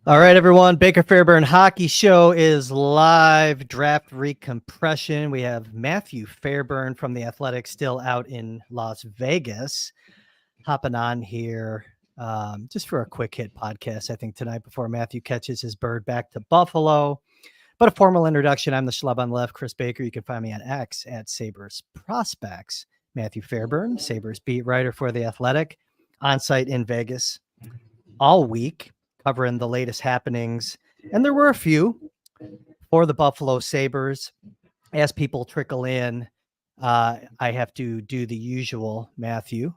All right, everyone. Baker Fairburn Hockey Show is live. Draft recompression. We have Matthew Fairburn from The Athletic still out in Las Vegas, hopping on here just for a quick hit podcast, I think, tonight before Matthew catches his bird back to Buffalo. But a formal introduction. I'm the schlub on the left, Chris Baker. You can find me on X at Sabres Prospects. Matthew Fairburn, Sabres beat writer for The Athletic, on site in Vegas all week, covering the latest happenings. And there were a few for the Buffalo Sabres. As people trickle in, I have to do the usual, Matthew,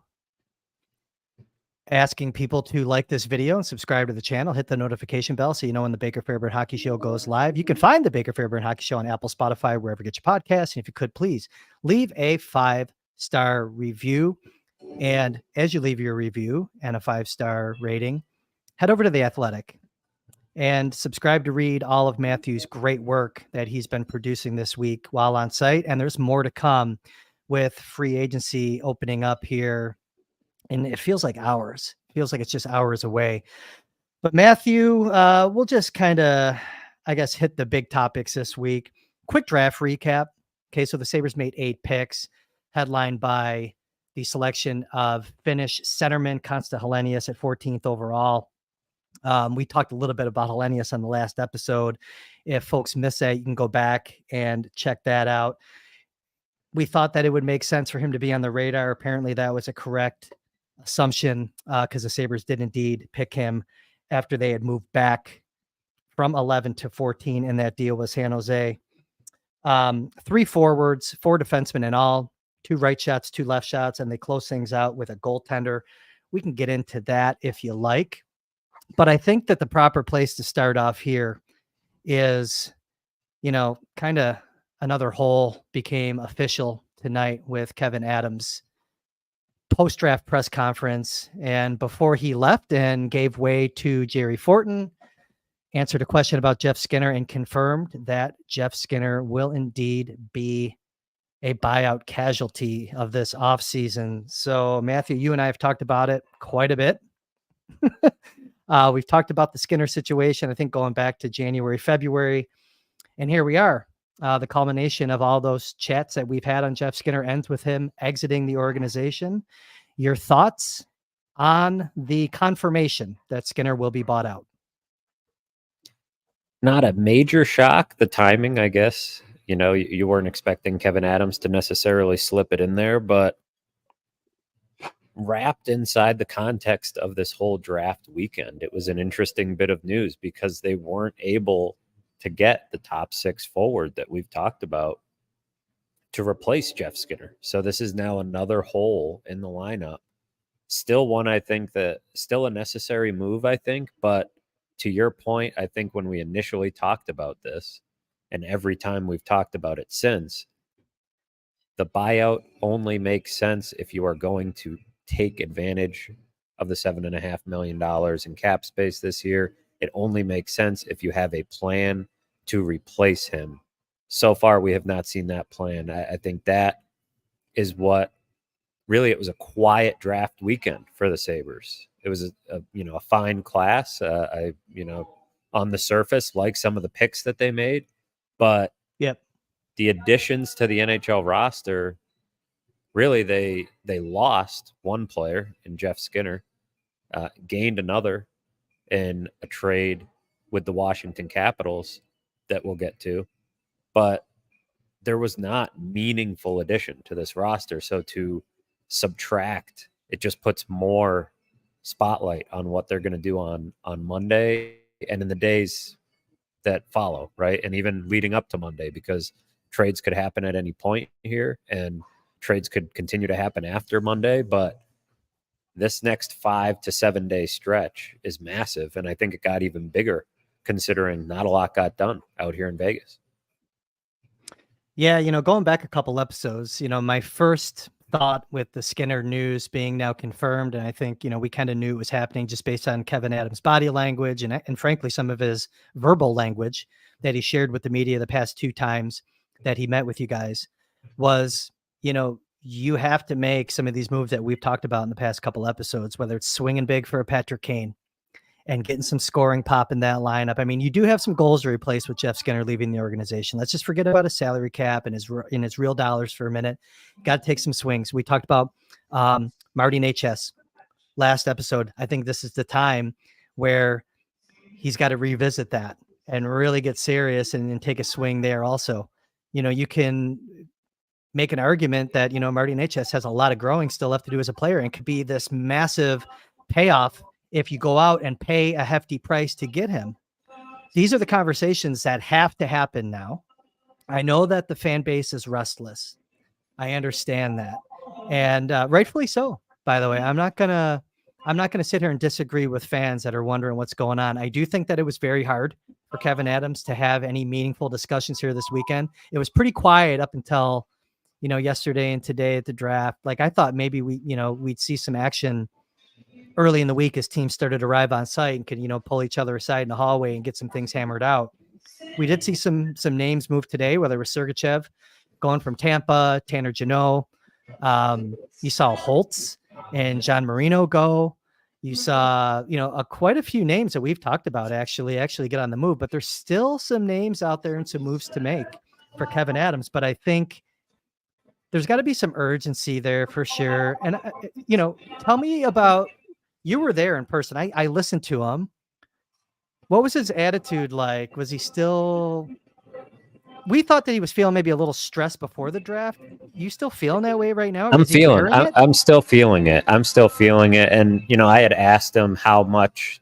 asking people to like this video and subscribe to the channel, hit the notification bell so you know when the Baker Fairburn Hockey Show goes live. You can find the Baker Fairburn Hockey Show on Apple, Spotify, wherever you get your podcasts. And if you could, please leave a 5-star review. And as you leave your review and a 5-star rating, head over to The Athletic and subscribe to read all of Matthew's great work that he's been producing this week while on site. And there's more to come with free agency opening up here. And it feels like hours. It feels like it's just hours away. But Matthew, we'll just kind of, I guess, hit the big topics this week. Quick draft recap. Okay, so the Sabres made 8 picks, headlined by the selection of Finnish centerman Konsta Helenius at 14th overall. We talked a little bit about Helenius on the last episode. If folks miss that, you can go back and check that out. We thought that it would make sense for him to be on the radar. Apparently that was a correct assumption because the Sabres did indeed pick him after they had moved back from 11 to 14 in that deal with San Jose. 3 forwards, 4 defensemen in all, 2 right shots, 2 left shots, and they close things out with a goaltender. We can get into that if you like. But I think that the proper place to start off here is, kind of another hole became official tonight with Kevyn Adams' post-draft press conference. And before he left and gave way to Jerry Fortin, answered a question about Jeff Skinner and confirmed that Jeff Skinner will indeed be a buyout casualty of this offseason. So, Matthew, you and I have talked about it quite a bit. We've talked about the Skinner situation, I think, going back to January, February. And here we are. The culmination of all those chats that we've had on Jeff Skinner ends with him exiting the organization. Your thoughts on the confirmation that Skinner will be bought out? Not a major shock. The timing, I guess. You weren't expecting Kevyn Adams to necessarily slip it in there, but wrapped inside the context of this whole draft weekend, it was an interesting bit of news because they weren't able to get the top 6 forward that we've talked about to replace Jeff Skinner. So this is now another hole in the lineup. Still one, I think, that still a necessary move, I think. But to your point, I think when we initially talked about this, and every time we've talked about it since, the buyout only makes sense if you are going to take advantage of the $7.5 million in cap space this year. It only makes sense if you have a plan to replace him. So far, we have not seen that plan. I think that is what really, it was a quiet draft weekend for the Sabres. It was a fine class. On the surface, like some of the picks that they made, but the additions to the NHL roster, really, they lost one player in Jeff Skinner, gained another in a trade with the Washington Capitals that we'll get to, but there was not meaningful addition to this roster. So to subtract, it just puts more spotlight on what they're going to do on Monday and in the days that follow, right? And even leading up to Monday, because trades could happen at any point here and trades could continue to happen after Monday. But this next 5 to 7 day stretch is massive. And I think it got even bigger considering not a lot got done out here in Vegas. Yeah, going back a couple episodes, my first thought with the Skinner news being now confirmed, and I think, we kind of knew it was happening just based on Kevyn Adams' body language and frankly, some of his verbal language that he shared with the media the past 2 times that he met with you guys, was, you have to make some of these moves that we've talked about in the past couple episodes, whether it's swinging big for a Patrick Kane and getting some scoring pop in that lineup. I mean, you do have some goals to replace with Jeff Skinner leaving the organization. Let's just forget about his salary cap and his real dollars for a minute. Got to take some swings. We talked about Marty Natchez last episode. I think this is the time where he's got to revisit that and really get serious and take a swing there also. You can make an argument that, Marty Natchez has a lot of growing still left to do as a player and could be this massive payoff if you go out and pay a hefty price to get him. These are the conversations that have to happen now. I know that the fan base is restless. I understand that. And rightfully so, by the way. I'm not gonna sit here and disagree with fans that are wondering what's going on. I do think that it was very hard for Kevin Adams to have any meaningful discussions here this weekend. It was pretty quiet up until, yesterday and today at the draft. Like, I thought maybe we'd see some action early in the week as teams started to arrive on site and could, pull each other aside in the hallway and get some things hammered out. We did see some names move today, whether it was Sergachev going from Tampa, Tanner Jeannot. You saw Holtz and John Marino go. You saw, quite a few names that we've talked about actually get on the move, but there's still some names out there and some moves to make for Kevin Adams. But I think there's got to be some urgency there for sure. And, tell me about, you were there in person. I listened to him. What was his attitude like? Was he still, we thought that he was feeling maybe a little stressed before the draft. You still feeling that way right now? I'm still feeling it. And, I had asked him how much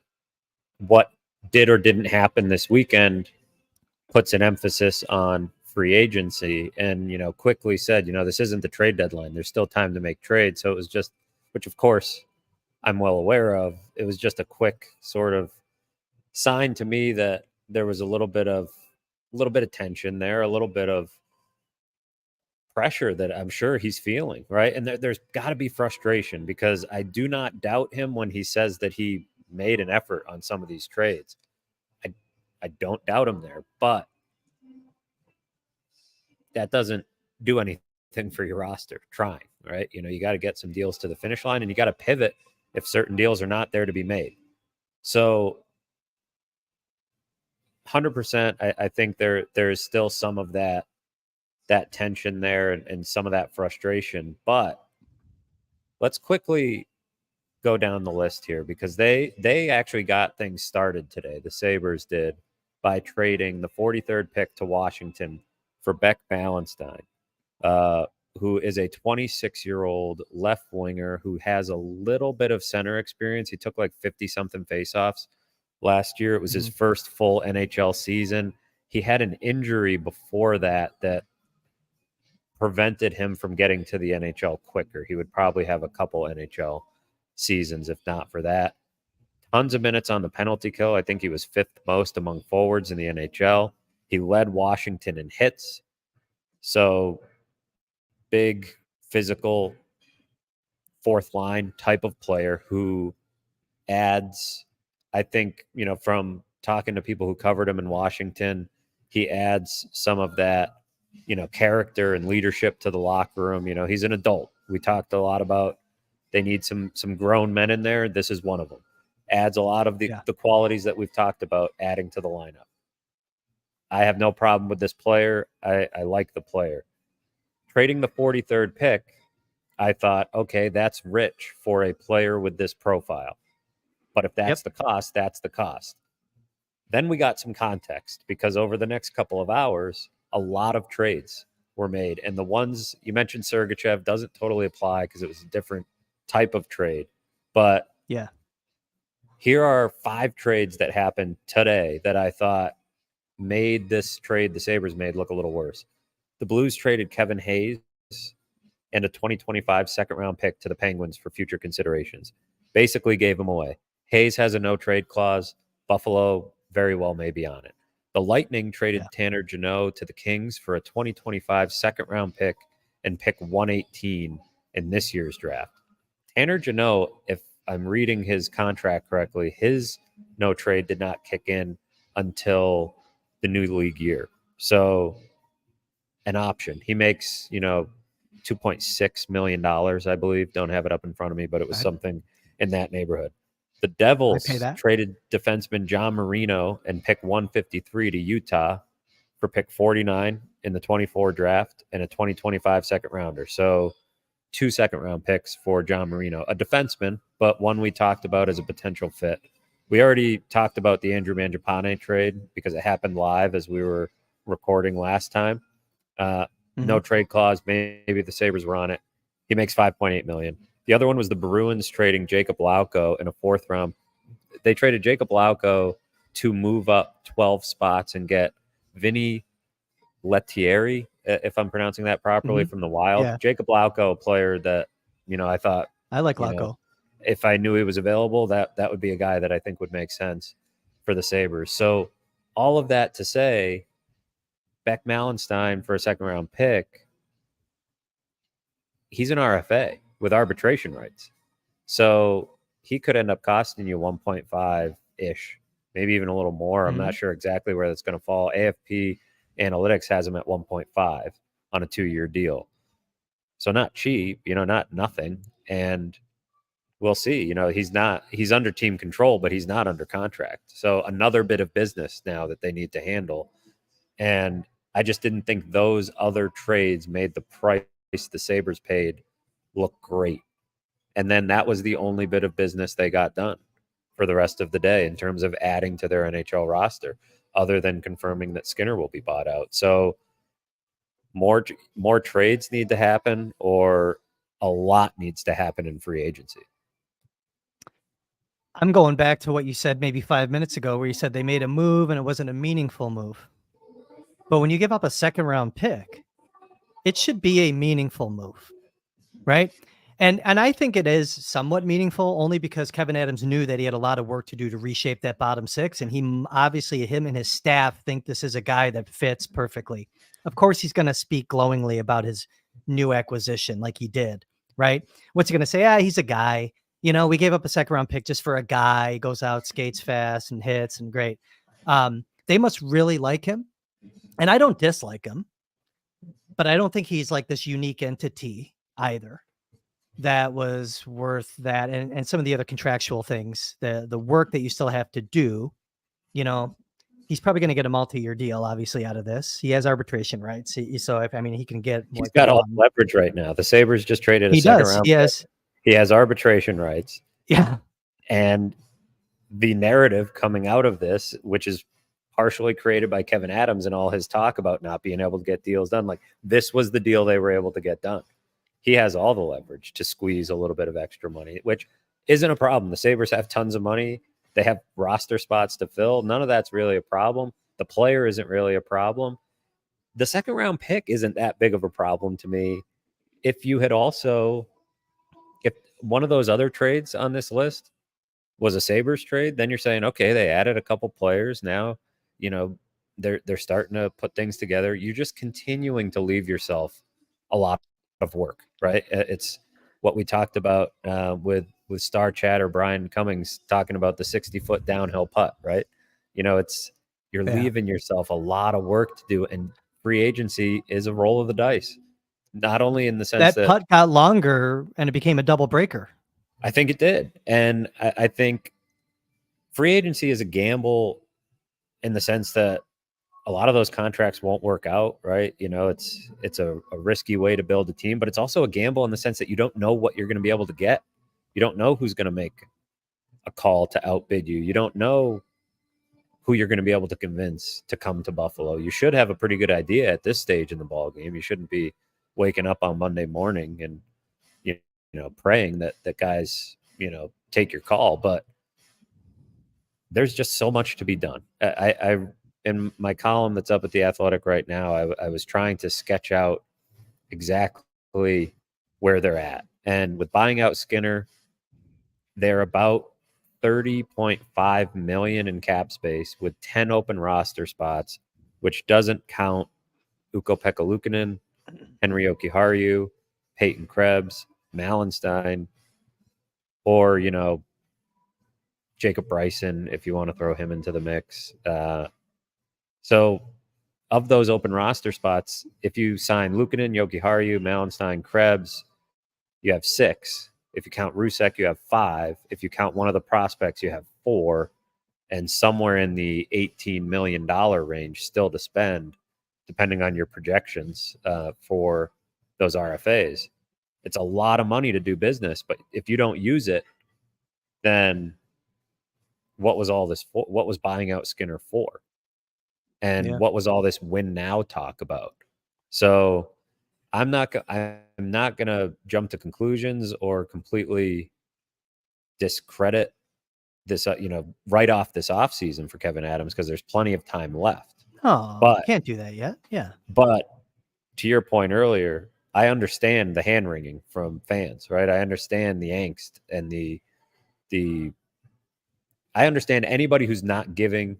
what did or didn't happen this weekend puts an emphasis on free agency, and, quickly said, this isn't the trade deadline. There's still time to make trades. So it was just, which of course I'm well aware of. It was just a quick sort of sign to me that there was a little bit of tension there, a little bit of pressure that I'm sure he's feeling, right? And there's got to be frustration, because I do not doubt him when he says that he made an effort on some of these trades. I don't doubt him there, but that doesn't do anything for your roster trying, right? You got to get some deals to the finish line, and you got to pivot if certain deals are not there to be made. So 100%, I think there is still some of that tension there and some of that frustration. But let's quickly go down the list here, because they actually got things started today. The Sabres did, by trading the 43rd pick to Washington for Beck Ballantyne, who is a 26-year-old left winger who has a little bit of center experience. He took like 50-something faceoffs last year. It was his first full NHL season. He had an injury before that prevented him from getting to the NHL quicker. He would probably have a couple NHL seasons if not for that. Tons of minutes on the penalty kill. I think he was fifth most among forwards in the NHL. He led Washington in hits. So big, physical, fourth line type of player who adds, I think, from talking to people who covered him in Washington, he adds some of that, character and leadership to the locker room. He's an adult. We talked a lot about they need some grown men in there. This is one of them. Adds a lot of the qualities that we've talked about adding to the lineup. I have no problem with this player. I like the player. Trading the 43rd pick, I thought, okay, that's rich for a player with this profile. But if that's the cost, that's the cost. Then we got some context, because over the next couple of hours, a lot of trades were made. And the ones you mentioned, Sergachev, doesn't totally apply because it was a different type of trade. But here are 5 trades that happened today that I thought made this trade the Sabres made look a little worse. The Blues traded Kevin Hayes and a 2025 second-round pick to the Penguins for future considerations. Basically gave them away. Hayes has a no-trade clause. Buffalo very well may be on it. The Lightning traded Tanner Jeannot to the Kings for a 2025 second-round pick and pick 118 in this year's draft. Tanner Jeannot, if I'm reading his contract correctly, his no-trade did not kick in until the new league year. So an option. He makes, $2.6 million, I believe. Don't have it up in front of me, but it was something in that neighborhood. The I pay Devils that. traded defenseman John Marino and pick 153 to Utah for pick 49 in the 24 draft and a 2025 second rounder. So 2 second-round picks for John Marino, a defenseman, but one we talked about as a potential fit. We already talked about the Andrew Mangiapane trade because it happened live as we were recording last time. No trade clause. Maybe the Sabres were on it. He makes $5.8 million. The other one was the Bruins trading Jacob Lauko in a 4th round. They traded Jacob Lauko to move up 12 spots and get Vinny Lettieri, if I'm pronouncing that properly, from the Wild. Yeah. Jacob Lauko, a player that, I thought, I like Lauko. If I knew he was available, that would be a guy that I think would make sense for the Sabres. So all of that to say, Beck Malenstein for a second-round pick, he's an RFA with arbitration rights. So he could end up costing you 1.5-ish, maybe even a little more. I'm not sure exactly where that's going to fall. AFP Analytics has him at 1.5 on a 2-year deal. So not cheap, not nothing. And we'll see. He's under team control, but he's not under contract. So another bit of business now that they need to handle. And I just didn't think those other trades made the price the Sabres paid look great. And then that was the only bit of business they got done for the rest of the day in terms of adding to their NHL roster, other than confirming that Skinner will be bought out. So more trades need to happen, or a lot needs to happen in free agency. I'm going back to what you said maybe 5 minutes ago, where you said they made a move and it wasn't a meaningful move. But when you give up a second-round pick, it should be a meaningful move, right? And I think it is somewhat meaningful only because Kevin Adams knew that he had a lot of work to do to reshape that bottom 6. And him and his staff think this is a guy that fits perfectly. Of course, he's going to speak glowingly about his new acquisition like he did, right? What's he going to say? He's a guy. We gave up a second-round pick just for a guy. He goes out, skates fast, and hits, and great. They must really like him. And I don't dislike him, but I don't think he's like this unique entity either that was worth that. And some of the other contractual things, the work that you still have to do, he's probably going to get a multi-year deal, obviously, out of this. He has arbitration rights. So he can get he's got all the leverage right now. The Sabres just traded a second round. Yes. He has arbitration rights. Yeah. And the narrative coming out of this, which is partially created by Kevin Adams and all his talk about not being able to get deals done, like this was the deal they were able to get done. He has all the leverage to squeeze a little bit of extra money, which isn't a problem. The Sabres have tons of money. They have roster spots to fill. None of that's really a problem. The player isn't really a problem. The second round pick isn't that big of a problem to me. If one of those other trades on this list was a Sabres trade, then you're saying, okay, they added a couple players. Now, they're starting to put things together. You're just continuing to leave yourself a lot of work, right? It's what we talked about with Star Chatter Brian Cummings talking about the 60-foot downhill putt, right? You're leaving yourself a lot of work to do, and free agency is a roll of the dice. Not only in the sense that putt got longer and it became a double breaker. I think it did. And I think free agency is a gamble in the sense that a lot of those contracts won't work out, right? It's a risky way to build a team, but it's also a gamble in the sense that you don't know what you're going to be able to get. You don't know who's going to make a call to outbid you. You don't know who you're going to be able to convince to come to Buffalo. You should have a pretty good idea at this stage in the ball game. You shouldn't be waking up on Monday morning and praying that guys take your call. But there's just so much to be done. I in my column that's up at The Athletic right now, I was trying to sketch out exactly where they're at. And with buying out Skinner, they're about $30.5 million in cap space with 10 open roster spots, which doesn't count Ukko-Pekka Luukkonen, Henri Jokiharju, Peyton Krebs, Malenstein, or, Jacob Bryson, if you want to throw him into the mix. So of those open roster spots, if you sign Luukkonen, Jokiharju, Malenstein, Krebs, you have 6. If you count Rusek, you have 5. If you count one of the prospects, you have 4, and somewhere in the $18 million range still to spend, depending on your projections for those RFAs. It's a lot of money to do business, but if you don't use it, then what was all this for? What was buying out Skinner for? And what was all this win now talk about? So I'm not going to jump to conclusions or completely discredit this, write off this offseason for Kevyn Adams, because there's plenty of time left. Oh, but can't do that yet. Yeah. But to your point earlier, I understand the hand wringing from fans, right? I understand the angst and I understand anybody who's not giving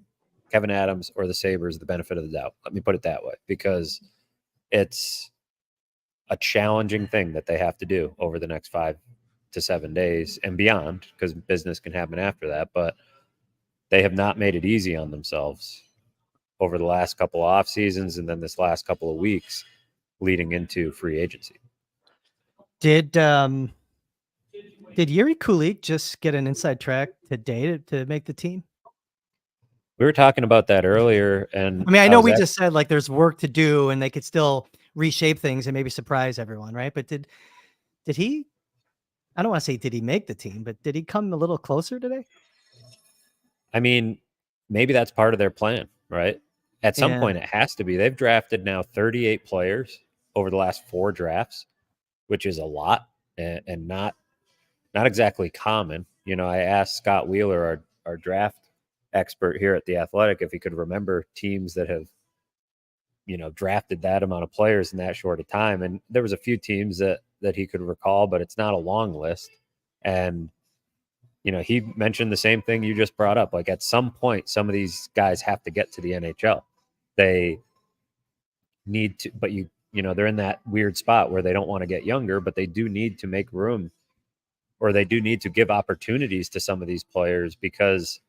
Kevyn Adams or the Sabres the benefit of the doubt. Let me put it that way, because it's a challenging thing that they have to do over the next 5 to 7 days and beyond, because business can happen after that. But they have not made it easy on themselves over the last couple of off seasons and then this last couple of weeks leading into free agency. Did Yuri Kulik just get an inside track today to make the team? We were talking about that earlier, and I mean, I know we just said like there's work to do and they could still reshape things and maybe surprise everyone, right? But did he? I don't want to say did he make the team, but did he come a little closer today? I mean, maybe that's part of their plan, right? At some point, it has to be. They've drafted now 38 players over the last 4 drafts, which is a lot and not exactly common. I asked Scott Wheeler, our draft expert here at The Athletic, if he could remember teams that have, drafted that amount of players in that short a time. And there was a few teams that he could recall, but it's not a long list. And, he mentioned the same thing you just brought up. Like, at some point, some of these guys have to get to the NHL. They need to, but they're in that weird spot where they don't want to get younger, but they do need to make room, or they do need to give opportunities to some of these players, because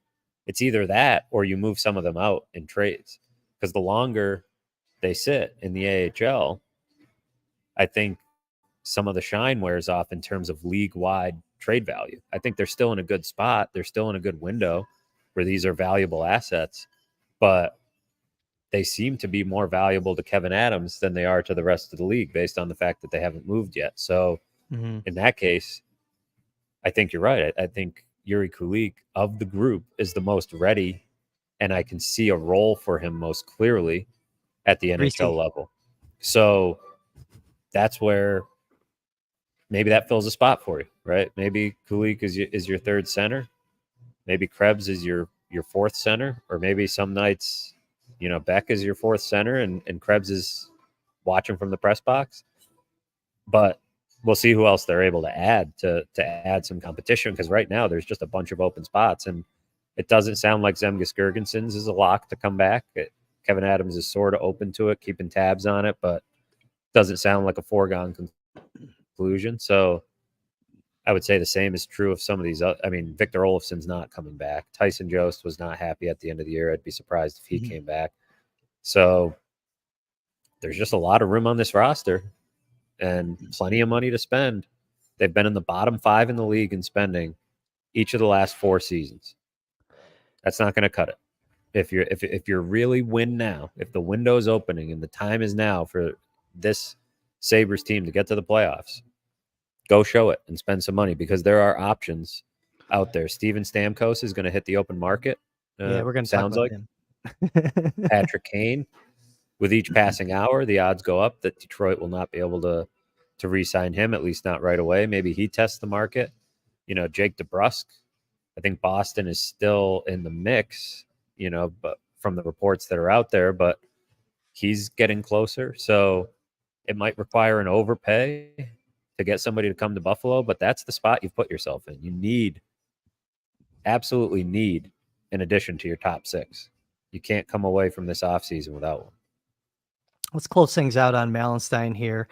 it's either that or you move some of them out in trades. Because the longer they sit in the AHL, I think some of the shine wears off in terms of league-wide trade value. I think they're still in a good spot. They're still in a good window where these are valuable assets, but they seem to be more valuable to Kevyn Adams than they are to the rest of the league based on the fact that they haven't moved yet. So in that case, I think you're right. I think Yuri Kulik of the group is the most ready, and I can see a role for him most clearly at the NHL level. So that's where maybe that fills a spot for you, right? Maybe Kulik is your third center. Maybe Krebs is your fourth center, or maybe some nights, Beck is your fourth center and Krebs is watching from the press box. But we'll see who else they're able to add to add some competition, because right now there's just a bunch of open spots, and it doesn't sound like Zemgus Girgensons is a lock to come back. Kevyn Adams is sort of open to it, keeping tabs on it, but doesn't sound like a foregone conclusion. So I would say the same is true of some of these. I mean, Victor Olofsson's not coming back. Tyson Jost was not happy at the end of the year. I'd be surprised if he came back. So there's just a lot of room on this roster and plenty of money to spend. They've been in the bottom 5 in the league in spending each of the last 4 seasons. That's not going to cut it. If you're really win now, if the window's opening and the time is now for this Sabres team to get to the playoffs, go show it and spend some money, because there are options out there. Steven Stamkos is going to hit the open market. We're going to sounds talk like him. Patrick Kane. With each passing hour, the odds go up that Detroit will not be able to re-sign him, at least not right away. Maybe he tests the market. Jake DeBrusk, I think Boston is still in the mix, but from the reports that are out there, but he's getting closer. So it might require an overpay to get somebody to come to Buffalo, but that's the spot you've put yourself in. You absolutely need an addition to your top 6. You can't come away from this offseason without one. Let's close things out on Malenstein here.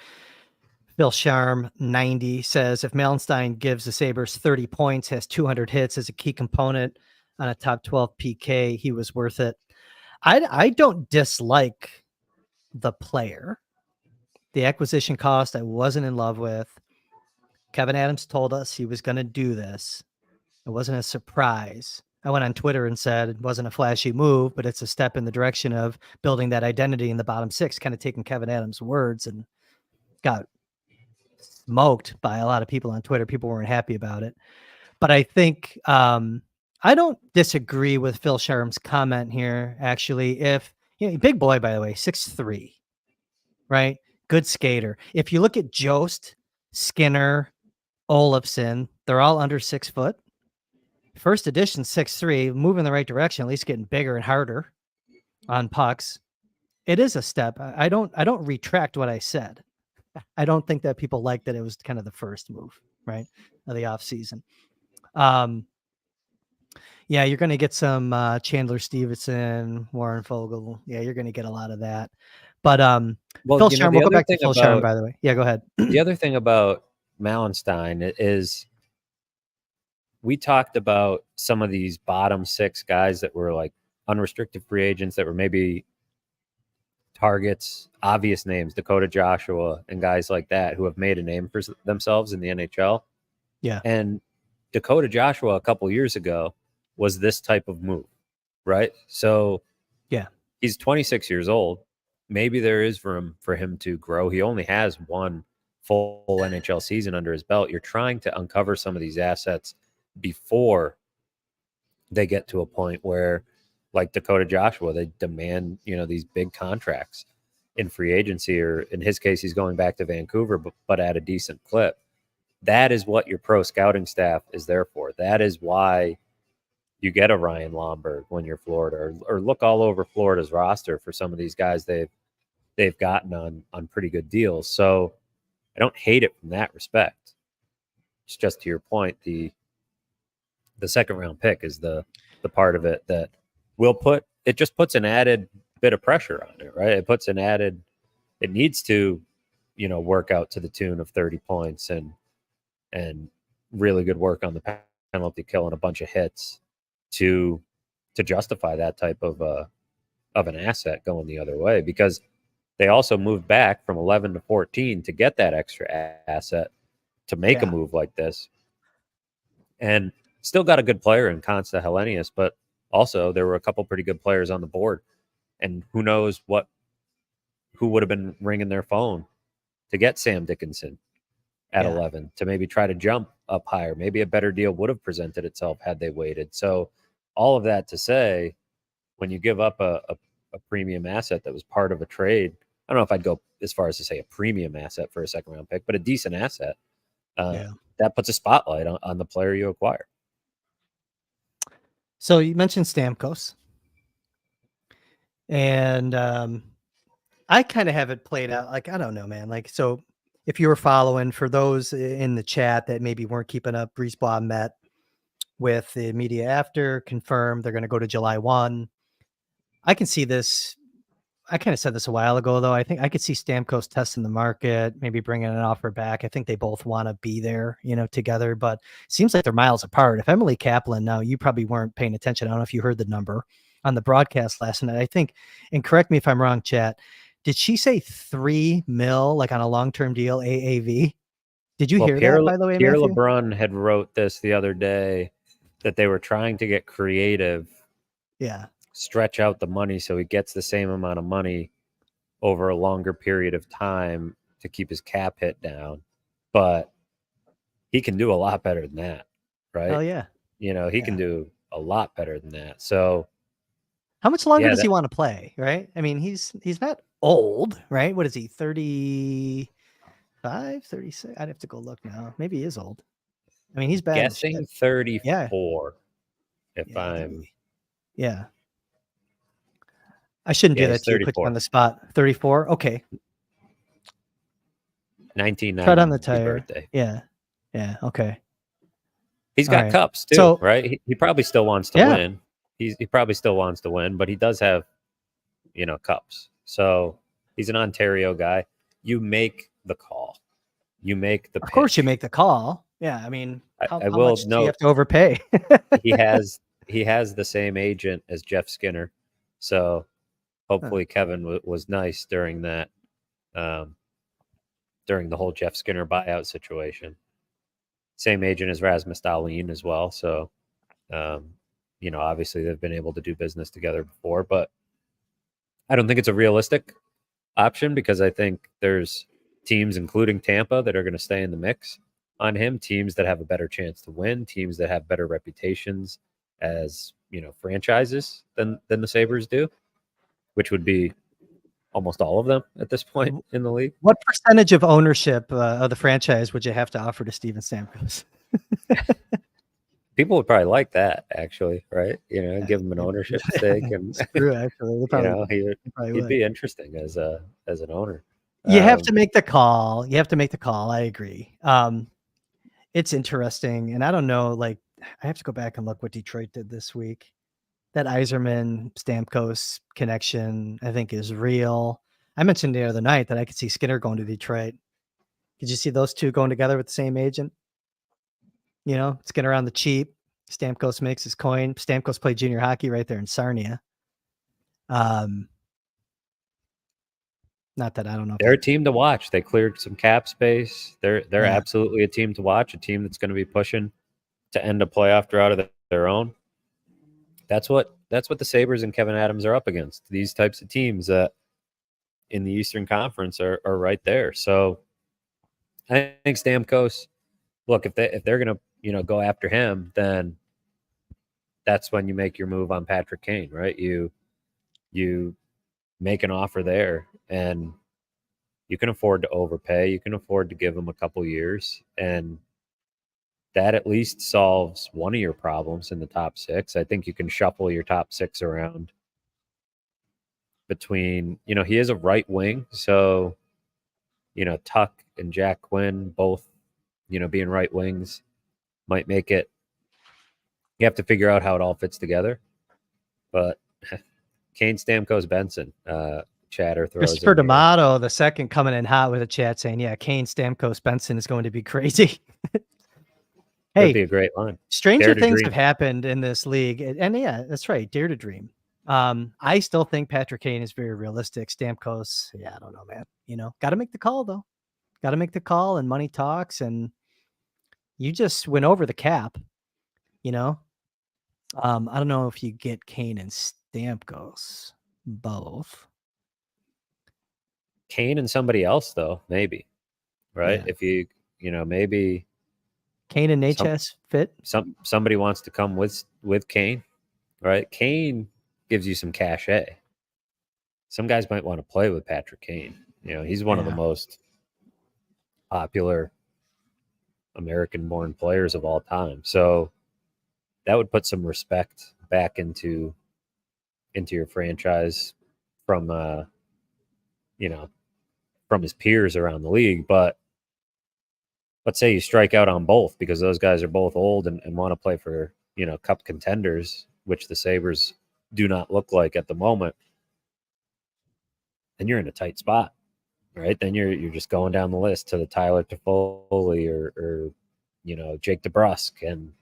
Bill Sharm, 90, says if Malenstein gives the Sabres 30 points, has 200 hits as a key component on a top 12 PK, he was worth it. I don't dislike the player. The acquisition cost I wasn't in love with. Kevin Adams told us he was going to do this. It wasn't a surprise. I went on Twitter and said it wasn't a flashy move, but it's a step in the direction of building that identity in the bottom six, kind of taking Kevin Adams' words, and got smoked by a lot of people on Twitter. People weren't happy about it. But I think I don't disagree with Phil Sherm's comment here, actually. If big boy, by the way, 6'3", right? Good skater. If you look at Jost, Skinner, Olofsson, they're all under 6 foot. First edition 6'3", move in the right direction, at least getting bigger and harder on pucks. It is a step. I don't retract what I said. I don't think that people like that it was kind of the first move, right, of the offseason. Yeah, you're going to get some Chandler Stevenson, Warren Fogle. Yeah, you're going to get a lot of that. But Phil Sherm, we'll go back to Phil Sherm, by the way. Yeah, go ahead. The other thing about Mallenstein is we talked about some of these bottom six guys that were like unrestricted free agents that were maybe targets, obvious names, Dakota Joshua and guys like that who have made a name for themselves in the NHL. Yeah. And Dakota Joshua a couple years ago was this type of move, right? So yeah, he's 26 years old. Maybe there is room for him to grow. He only has one full NHL season under his belt. You're trying to uncover some of these assets before they get to a point where, like Dakota Joshua, they demand, these big contracts in free agency, or in his case, he's going back to Vancouver, but at a decent clip. That is what your pro scouting staff is there for. That is why you get a Ryan Lomberg when you're Florida, or look all over Florida's roster for some of these guys they've gotten on pretty good deals. So I don't hate it from that respect. It's just to your point, the second round pick is the part of it that it puts an added bit of pressure on it, right? It needs to, work out to the tune of 30 points and really good work on the penalty kill and a bunch of hits to justify that type of an asset going the other way, because they also moved back from 11 to 14 to get that extra asset to make a move like this, and still got a good player in Consta Hellenius, but also there were a couple pretty good players on the board, and who knows who would have been ringing their phone to get Sam Dickinson at 11 to maybe try to jump up higher. Maybe a better deal would have presented itself had they waited. So all of that to say, when you give up a premium asset that was part of a trade, I don't know if I'd go as far as to say a premium asset for a second round pick, but a decent asset, that puts a spotlight on the player you acquire. So you mentioned Stamkos, and I kind of have it played out. Like, I don't know, man. Like, so if you were following, for those in the chat that maybe weren't keeping up, Brisebois met with the media after, confirmed they're going to go to July 1. I can see this. I kind of said this a while ago, though. I think I could see Stamkos testing the market, maybe bringing an offer back. I think they both want to be there, together, but it seems like they're miles apart. If Emily Kaplan, now you probably weren't paying attention. I don't know if you heard the number on the broadcast last night. I think, and correct me if I'm wrong, chat, did she say $3 million, like on a long-term deal, AAV? Did you hear that, by the way, Pierre Matthew? LeBrun had wrote this the other day, that they were trying to get creative. Yeah. Stretch out the money so he gets the same amount of money over a longer period of time to keep his cap hit down. But he can do a lot better than that, right? Oh, yeah. He can do a lot better than that. So how much longer does he want to play, right? I mean, he's not old, right? What is he, 35, 36? I'd have to go look now. Maybe he is old. I mean, he's bad. Guessing 34. Yeah. I shouldn't do that to you, put you on the spot. 34? Okay. 1990 Tread on the tire. Birthday. Yeah. Yeah. Okay. He's got cups too, right? He probably still wants to win. He probably still wants to win, but he does have, cups. So he's an Ontario guy. You make the call. You make the pitch. Of course you make the call. Yeah. I mean, how much do you have to overpay? he has the same agent as Jeff Skinner. So hopefully Kevin was nice during that, during the whole Jeff Skinner buyout situation. same agent as Rasmus Dahlin as well. So, obviously they've been able to do business together before, but I don't think it's a realistic option because I think there's teams, including Tampa, that are going to stay in the mix on him. Teams that have a better chance to win, teams that have better reputations as franchises than the Sabres do, which would be almost all of them at this point in the league. What percentage of ownership of the franchise would you have to offer to Steven Stamkos? People would probably like that, actually, right? Give him an ownership stake, and true, actually, he'd be interesting as an owner. You have to make the call. I agree. It's interesting, and I don't know. Like, I have to go back and look what Detroit did this week. That Yzerman Stamkos connection, I think, is real. I mentioned the other night that I could see Skinner going to Detroit. Did you see those two going together with the same agent? Skinner on the cheap. Stamkos makes his coin. Stamkos played junior hockey right there in Sarnia. Not that I don't know. They're a team to watch. They cleared some cap space. They're absolutely a team to watch. A team that's going to be pushing to end a playoff drought of their own. That's what the Sabres and Kevin Adams are up against. These types of teams that in the Eastern Conference are right there. So I think Stamkos, look, if they're going to go after him, then that's when you make your move on Patrick Kane, right? You make an offer there, and you can afford to overpay. You can afford to give him a couple years, and that at least solves one of your problems in the top six. I think you can shuffle your top six around between, he is a right wing. So, Tuck and Jack Quinn, both, being right wings might make it. You have to figure out how it all fits together. But Kane, Stamkos, Benson, chatter throws. Christopher D'Amato, the second, coming in hot with a chat saying, yeah, Kane, Stamkos, Benson is going to be crazy. Hey, be a great line. Stranger things have happened in this league. And yeah, that's right. Dare to dream. I still think Patrick Kane is very realistic. Stamkos, I don't know, man. Got to make the call, though. Got to make the call, and money talks. And you just went over the cap, I don't know if you get Kane and Stamkos both. Kane and somebody else, though, maybe. Right? Yeah. If you, maybe Kane and Natchez fit. Somebody wants to come with Kane, right? Kane gives you some cachet. Some guys might want to play with Patrick Kane. He's one of the most popular American-born players of all time. So that would put some respect back into your franchise from from his peers around the league. But let's say you strike out on both because those guys are both old and want to play for, cup contenders, which the Sabres do not look like at the moment. Then you're in a tight spot, right? Then you're just going down the list to the Tyler Toffoli or Jake DeBrusk, and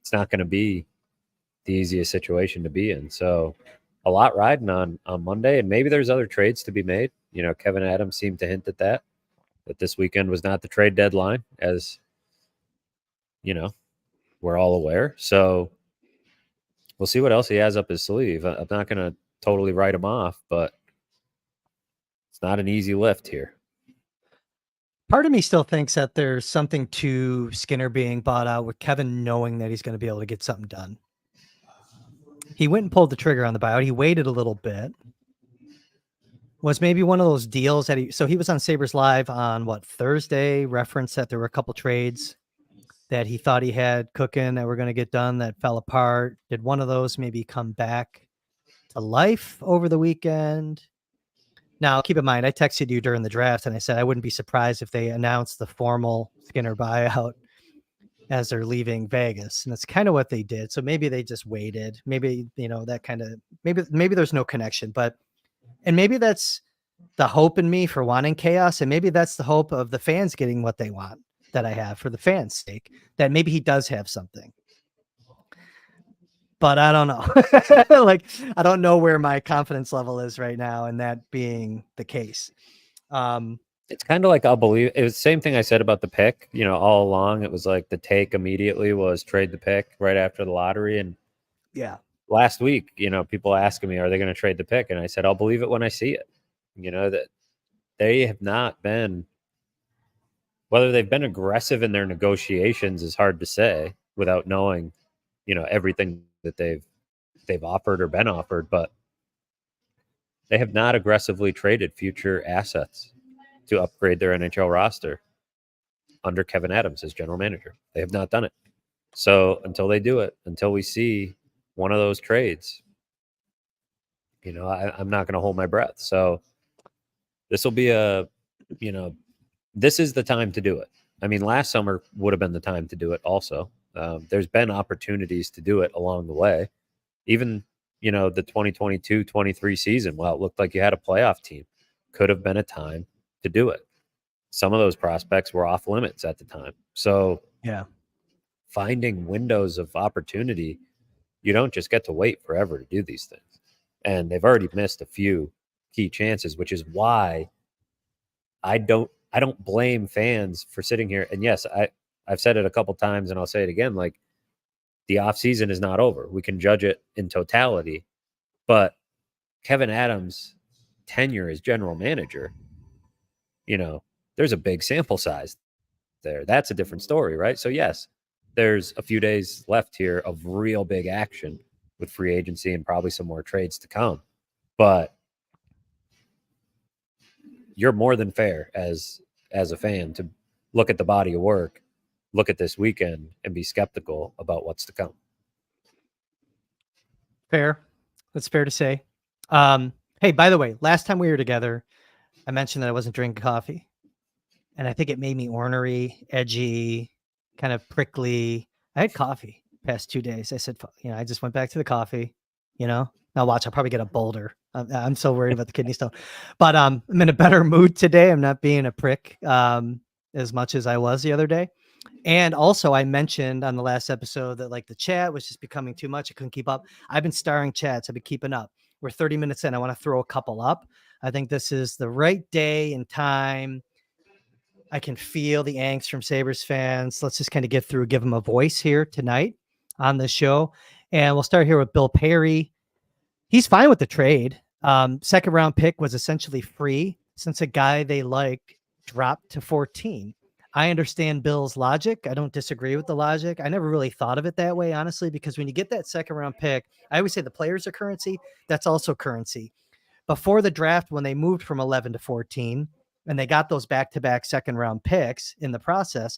it's not going to be the easiest situation to be in. So a lot riding on Monday, and maybe there's other trades to be made. Kevin Adams seemed to hint at that this weekend was not the trade deadline, as we're all aware. So we'll see what else he has up his sleeve. I'm not going to totally write him off, but it's not an easy lift here. Part of me still thinks that there's something to Skinner being bought out with Kevin knowing that he's going to be able to get something done. He went and pulled the trigger on the buyout. He waited a little bit. Was maybe one of those deals that he was on Sabres Live on Thursday, referenced that there were a couple trades that he thought he had cooking that were going to get done that fell apart. Did one of those maybe come back to life over the weekend? Now, keep in mind, I texted you during the draft and I said I wouldn't be surprised if they announced the formal Skinner buyout as they're leaving Vegas. And that's kind of what they did. So maybe they just waited. Maybe, that kind of, maybe there's no connection, and maybe that's the hope in me for wanting chaos. And maybe that's the hope of the fans getting what they want that I have for the fans' sake, that maybe he does have something. But I don't know. I don't know where my confidence level is right now, and that being the case. It's kind of like I'll believe it was the same thing I said about the pick. All along it was like the take immediately was trade the pick right after the lottery. And Yeah. last week, people asking me, are they going to trade the pick? And I said, I'll believe it when I see it. That they have not been, whether they've been aggressive in their negotiations is hard to say without knowing, everything that they've offered or been offered, but they have not aggressively traded future assets to upgrade their NHL roster under Kevin Adams as general manager. They have not done it. So until they do it, until we see one of those trades, I'm not going to hold my breath. So this will be this is the time to do it. I mean, last summer would have been the time to do it also. There's been opportunities to do it along the way. Even, the 2022-23 season, while it looked like you had a playoff team, could have been a time to do it. Some of those prospects were off limits at the time. So Yeah. finding windows of opportunity, you don't just get to wait forever to do these things. And they've already missed a few key chances, which is why I don't blame fans for sitting here. And yes, I've said it a couple times and I'll say it again, like the offseason is not over. We can judge it in totality, but Kevin Adams' tenure as general manager, there's a big sample size there. That's a different story, right? So yes, there's a few days left here of real big action with free agency and probably some more trades to come. But you're more than fair as a fan to look at the body of work, look at this weekend, and be skeptical about what's to come. Fair. That's fair to say. Hey, by the way, last time we were together, I mentioned that I wasn't drinking coffee. And I think it made me ornery, edgy, kind of prickly. I had coffee past 2 days. I said, I just went back to the coffee, Now watch, I'll probably get a boulder. I'm so worried about the kidney stone. But I'm in a better mood today. I'm not being a prick as much as I was the other day. And also, I mentioned on the last episode that like the chat was just becoming too much. I couldn't keep up. I've been starring chats. I've been keeping up. We're 30 minutes in. I want to throw a couple up. I think this is the right day and time. I can feel the angst from Sabres fans. Let's just kind of get through, give them a voice here tonight on the show. And we'll start here with Bill Perry. He's fine with the trade. Second round pick was essentially free since a guy they like dropped to 14. I understand Bill's logic. I don't disagree with the logic. I never really thought of it that way, honestly, because when you get that second round pick, I always say the players are currency. That's also currency. Before the draft, when they moved from 11 to 14 and they got those back-to-back second round picks in the process,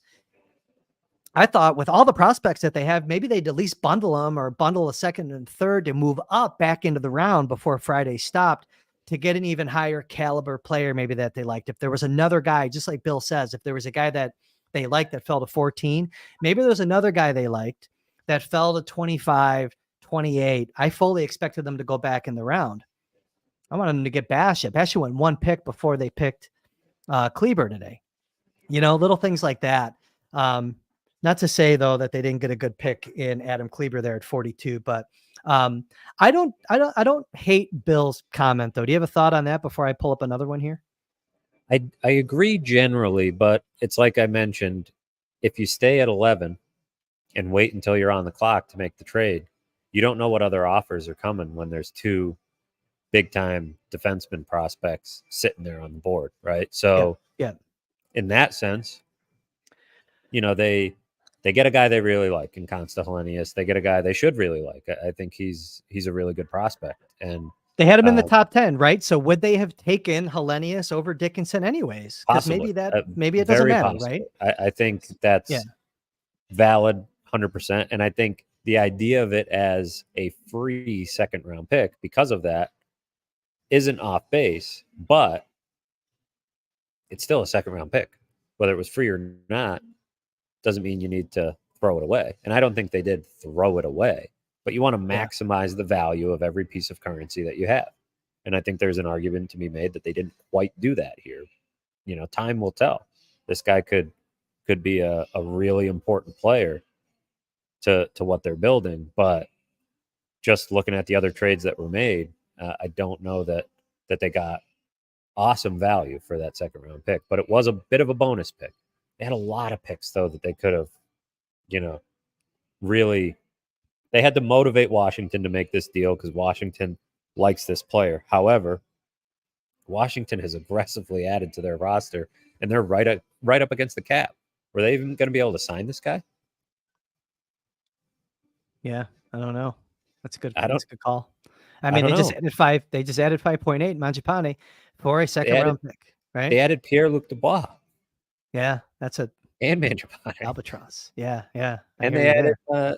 I thought with all the prospects that they have, maybe they'd at least bundle them or bundle a second and third to move up back into the round before Friday stopped to get an even higher caliber player, maybe that they liked. If there was another guy, just like Bill says, if there was a guy that they liked that fell to 14, maybe there's another guy they liked that fell to 25, 28. I fully expected them to go back in the round. I wanted them to get Bash. Bash went one pick before they picked Kleber today. Little things like that. Not to say though that they didn't get a good pick in Adam Kleber there at 42, but I don't hate Bill's comment though. Do you have a thought on that before I pull up another one here? I agree generally, but it's like I mentioned, if you stay at 11 and wait until you're on the clock to make the trade, you don't know what other offers are coming when there's two big time defenseman prospects sitting there on the board, right? So yeah. In that sense, they get a guy they really like in Consta Hellenius. They get a guy they should really like. I think he's a really good prospect. And they had him in the top 10, right? So would they have taken Hellenius over Dickinson anyways? Because maybe it doesn't matter, possibly. Right? I think that's valid 100%. And I think the idea of it as a free second round pick because of that isn't off base, but it's still a second round pick. Whether it was free or not doesn't mean you need to throw it away. And I don't think they did throw it away, but you want to maximize the value of every piece of currency that you have. And I think there's an argument to be made that they didn't quite do that here. Time will tell. This guy could be a really important player to what they're building, but just looking at the other trades that were made, I don't know that they got awesome value for that second round pick, but it was a bit of a bonus pick. They had a lot of picks though that they could have, really. They had to motivate Washington to make this deal because Washington likes this player. However, Washington has aggressively added to their roster, and they're right up against the cap. Were they even going to be able to sign this guy? Yeah, I don't know. That's a good I don't call. I I mean, don't they just know. added 5.8 Mangiapane for a second round pick, right? They added Pierre-Luc Dubois Yeah, that's a and Mangiapane. albatross. Yeah, I And hear you there.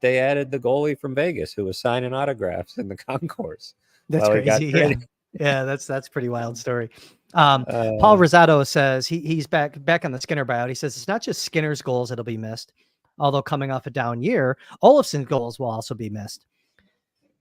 they added the goalie from Vegas who was signing autographs in the concourse That's while he got crazy. Yeah. traded. Yeah, that's pretty wild story. Uh, Paul Rosado says he's back on the Skinner buyout. He says it's not just Skinner's goals that'll be missed, although coming off a down year, Olofsson's goals will also be missed.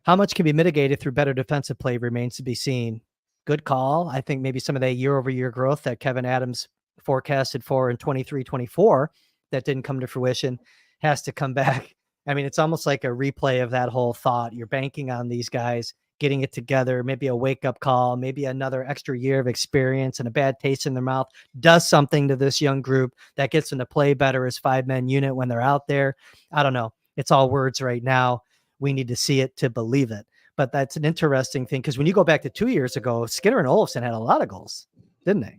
How much can be mitigated through better defensive play remains to be seen. Good call. I think maybe some of that year-over-year growth that Kevin Adams forecasted for in 23-24 that didn't come to fruition has to come back. I mean, it's almost like a replay of that whole thought. You're banking on these guys getting it together, maybe a wake-up call, maybe another extra year of experience and a bad taste in their mouth does something to this young group that gets them to play better as five-man unit when they're out there. I don't know. It's all words right now. We need to see it to believe it. But that's an interesting thing because when you go back to 2 years ago, Skinner and Olofsson had a lot of goals, didn't they?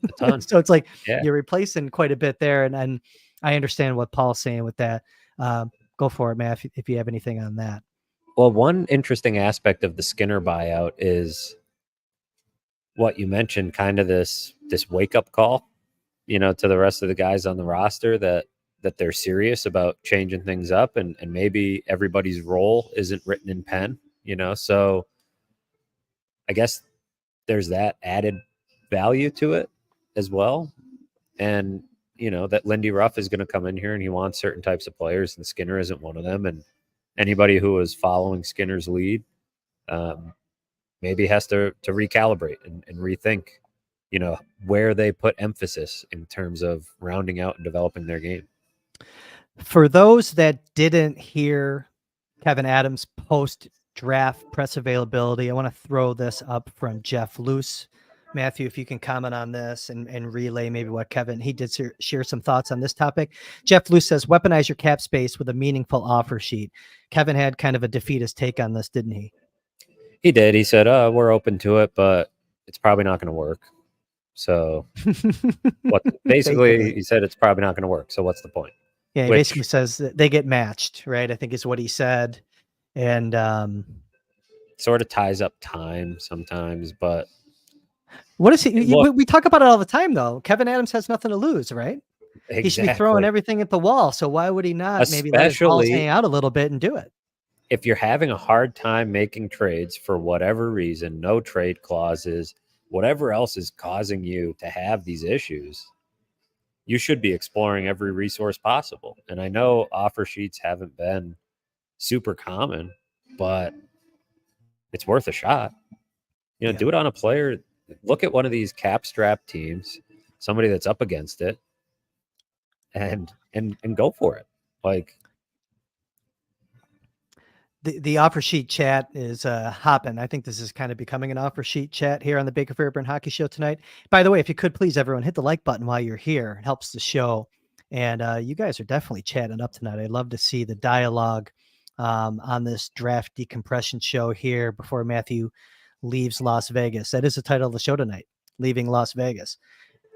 a ton. So it's like Yeah. you're replacing quite a bit there. And I understand what Paul's saying with that. Go for it, Matt, if you have anything on that. Well, one interesting aspect of the Skinner buyout is what you mentioned, kind of this wake-up call, to the rest of the guys on the roster that they're serious about changing things up, and maybe everybody's role isn't written in pen, so I guess there's that added value to it as well. And, that Lindy Ruff is going to come in here and he wants certain types of players, and Skinner isn't one of them. And anybody who is following Skinner's lead maybe has to recalibrate and rethink, where they put emphasis in terms of rounding out and developing their game. For those that didn't hear Kevin Adams' post-draft press availability, I want to throw this up from Jeff Luce. Matthew, if you can comment on this and relay maybe what Kevin, he did share some thoughts on this topic. Jeff Luce says, weaponize your cap space with a meaningful offer sheet. Kevin had kind of a defeatist take on this, didn't he? He did. He said, we're open to it, but it's probably not going to work. So basically he said it's probably not going to work. So what's the point? Yeah, he basically says that they get matched, right? I think is what he said. And sort of ties up time sometimes, but what is he? We talk about it all the time, though. Kevin Adams has nothing to lose, right? Exactly. He should be throwing everything at the wall. So why would he not maybe let his balls hang out a little bit and do it? If you're having a hard time making trades for whatever reason, no trade clauses, whatever else is causing you to have these issues, you should be exploring every resource possible. And I know offer sheets haven't been super common, but it's worth a shot. Do it on a player. Look at one of these cap strap teams, somebody that's up against it, and go for it. Like the offer sheet chat is hopping. I think this is kind of becoming an offer sheet chat here on the Baker Fairburn Hockey Show tonight. By the way, if you could please, everyone, hit the like button while you're here. It helps the show. And you guys are definitely chatting up tonight. I'd love to see the dialogue on this draft decompression show here before Matthew leaves Las Vegas. That is the title of the show tonight, Leaving Las Vegas.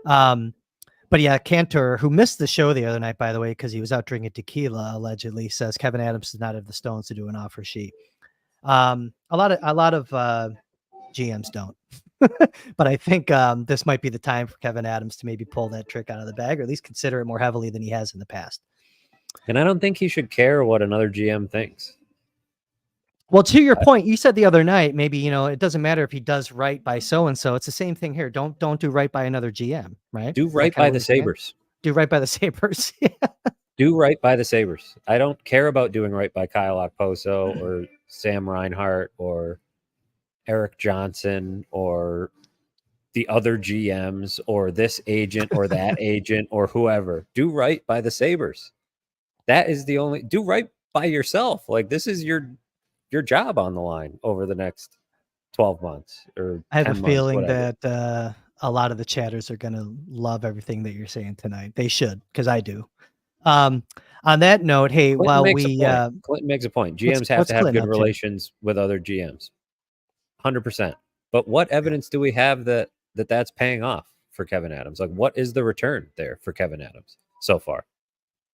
But yeah, Cantor, who missed the show the other night, by the way, because he was out drinking tequila, allegedly, says Kevin Adams does not have the stones to do an offer sheet. A lot of GMs don't, but I think this might be the time for Kevin Adams to maybe pull that trick out of the bag, or at least consider it more heavily than he has in the past. And I don't think he should care what another GM thinks. Well, to your point, you said the other night, maybe, it doesn't matter if he does right by so-and-so. It's the same thing here. Don't do right by another GM, right? Do right by the Sabres. Do right by the Sabres. Do right by the Sabres. I don't care about doing right by Kyle Okposo or Sam Reinhart or Eric Johnson or the other GMs or this agent or that agent or whoever. Do right by the Sabres. That is the only. Do right by yourself. Like, this is your job on the line over the next 12 months or I have 10 a months, feeling whatever. that a lot of the chatters are going to love everything that you're saying tonight. They should, because I do. Um, on that note, hey, Clinton while makes a we point. Clinton makes a point. GMs have what's to have Clinton good up to? relations with other GMs. 100%. But what evidence do we have that that's paying off for Kevin Adams? Like, what is the return there for Kevin Adams so far?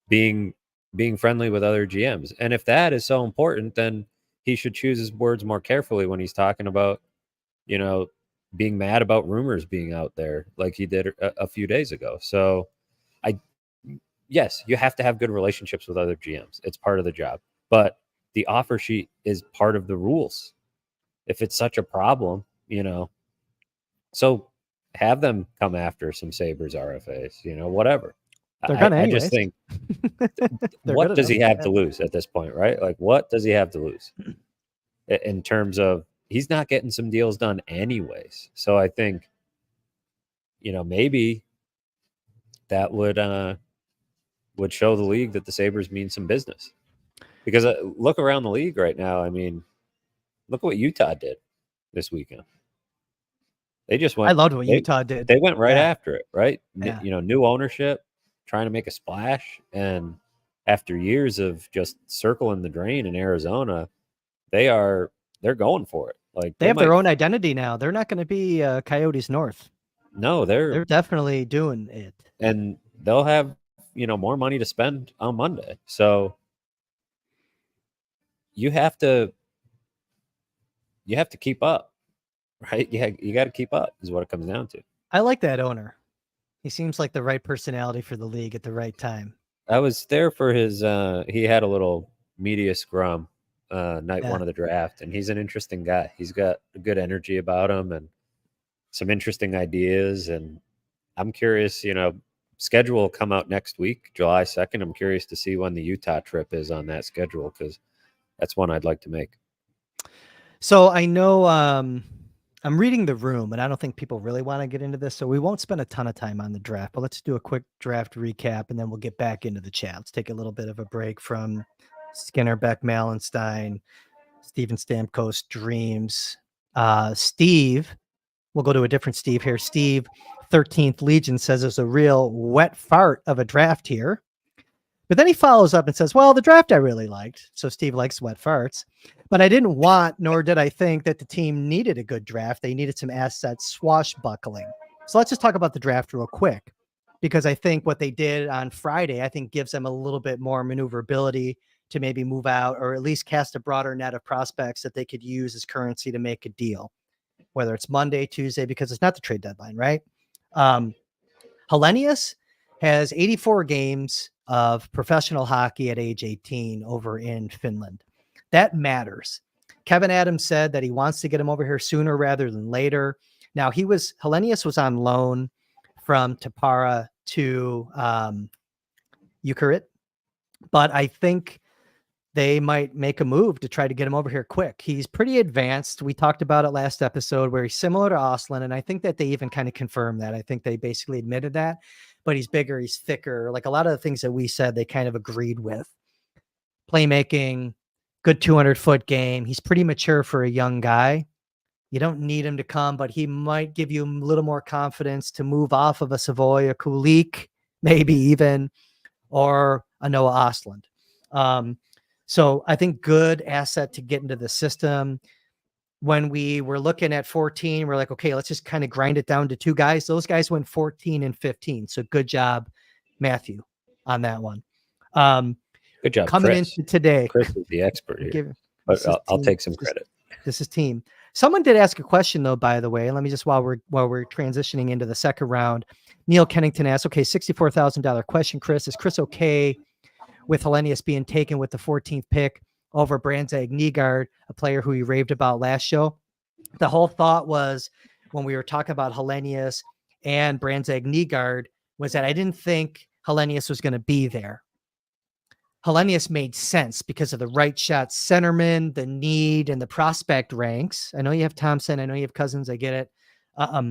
Being friendly with other GMs. And if that is so important, then he should choose his words more carefully when he's talking about, you know, being mad about rumors being out there like he did a few days ago. So I yes, you have to have good relationships with other GMs. It's part of the job. But the offer sheet is part of the rules. If it's such a problem, so have them come after some Sabres RFAs, whatever. They're gonna I just anyways. think, They're good what does enough. he have to lose at this point, right? Like, what does he have to lose in terms of he's not getting some deals done anyways? So I think, maybe that would show the league that the Sabres mean some business. Because look around the league right now. I mean, look at what Utah did this weekend. They just I went. loved what Utah did. They went right Yeah. after it, right? Yeah. New ownership, trying to make a splash, and after years of just circling the drain in Arizona, they're going for it. Like They have their own identity now. They're not going to be Coyotes North. No, they're definitely doing it, and they'll have more money to spend on Monday. So you have to keep up, right? Yeah, you got to keep up is what it comes down to. I like that owner. He seems like the right personality for the league at the right time. I was there for his he had a little media scrum night one of the draft, and he's an interesting guy. He's got a good energy about him and some interesting ideas, and I'm curious, schedule will come out next week, July 2nd. I'm curious to see when the Utah trip is on that schedule, because that's one I'd like to make. So I know I'm reading the room, and I don't think people really want to get into this, so we won't spend a ton of time on the draft, but let's do a quick draft recap, and then we'll get back into the chat. Let's take a little bit of a break from Skinner, Beck, Malenstein, Steven Stamkos, Dreams. Steve, we'll go to a different Steve here. Steve, 13th Legion, says there's a real wet fart of a draft here. But then he follows up and says, well, the draft I really liked. So Steve likes wet farts. But I didn't want, nor did I think that the team needed a good draft. They needed some asset swashbuckling. So let's just talk about the draft real quick, because I think what they did on Friday, I think gives them a little bit more maneuverability to maybe move out, or at least cast a broader net of prospects that they could use as currency to make a deal, whether it's Monday, Tuesday, because it's not the trade deadline, right? Hellenius has 84 games of professional hockey at age 18 over in Finland. That matters. Kevin Adams said that he wants to get him over here sooner rather than later. Now, Hellenius was on loan from Tappara to Ukarit, but I think they might make a move to try to get him over here quick. He's pretty advanced. We talked about it last episode, where he's similar to Oslin, and I think that they even kind of confirmed that. I think they basically admitted that, but he's bigger, he's thicker. Like a lot of the things that we said, they kind of agreed with. Playmaking, good 200-foot game. He's pretty mature for a young guy. You don't need him to come, but he might give you a little more confidence to move off of a Savoy, a Kulik, maybe even, or a Noah Ostlund. So I think good asset to get into the system. When we were looking at 14, we're like, okay, let's just kind of grind it down to two guys. Those guys went 14 and 15. So good job, Matthew, on that one. Good job, coming Chris. into today. Chris is the expert here, but I'll take some credit. This is team. Someone did ask a question though, by the way. Let me just, while we're transitioning into the second round, Neil Kennington asked, okay, $64,000 question, Chris. Is Chris okay with Hellenius being taken with the 14th pick over Brandzag Nygaard, a player who he raved about last show? The whole thought was, when we were talking about Hellenius and Brandzag Nygaard, was that I didn't think Hellenius was going to be there. Hellenius made sense because of the right shot centerman, the need, and the prospect ranks. I know you have Thompson. I know you have Cousins. I get it. I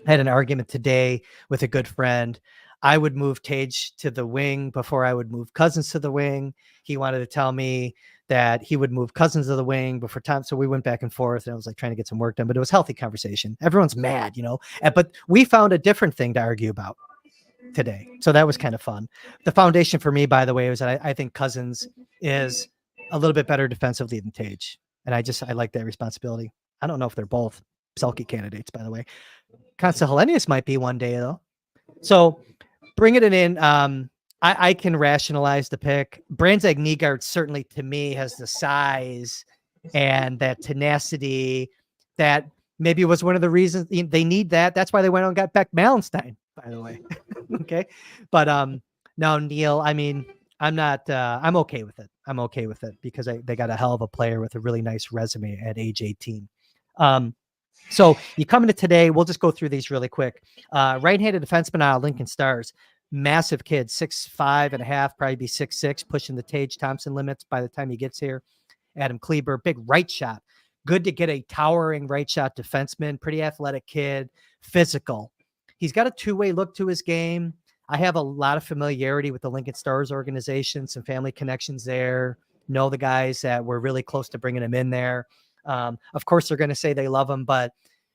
had an argument today with a good friend. I would move Tage to the wing before I would move Cousins to the wing. He wanted to tell me that he would move Cousins to the wing before time. So we went back and forth, and I was like trying to get some work done, but it was healthy conversation. Everyone's mad, but we found a different thing to argue about today. So that was kind of fun. The foundation for me, by the way, was that I think Cousins is a little bit better defensively than Tage. And I like that responsibility. I don't know if they're both Selke candidates, by the way. Constance Helenius might be one day, though. So bringing it in, I can rationalize the pick. Brandzak Nygaard certainly, to me, has the size and that tenacity that maybe was one of the reasons they need that. That's why they went out and got Beck Malenstein, by the way. Okay. But no, Neil, I mean, I'm not, I'm okay with it. I'm okay with it because they got a hell of a player with a really nice resume at age 18. So you come into today, we'll just go through these really quick. Right-handed defenseman out of Lincoln Stars, massive kid, 6'5.5", probably be 6'6", pushing the Tage Thompson limits by the time he gets here. Adam Kleber, big right shot. Good to get a towering right shot defenseman, pretty athletic kid, physical. He's got a two-way look to his game. I have a lot of familiarity with the Lincoln Stars organization, some family connections there, know the guys that were really close to bringing him in there. Of course, they're going to say they love him, but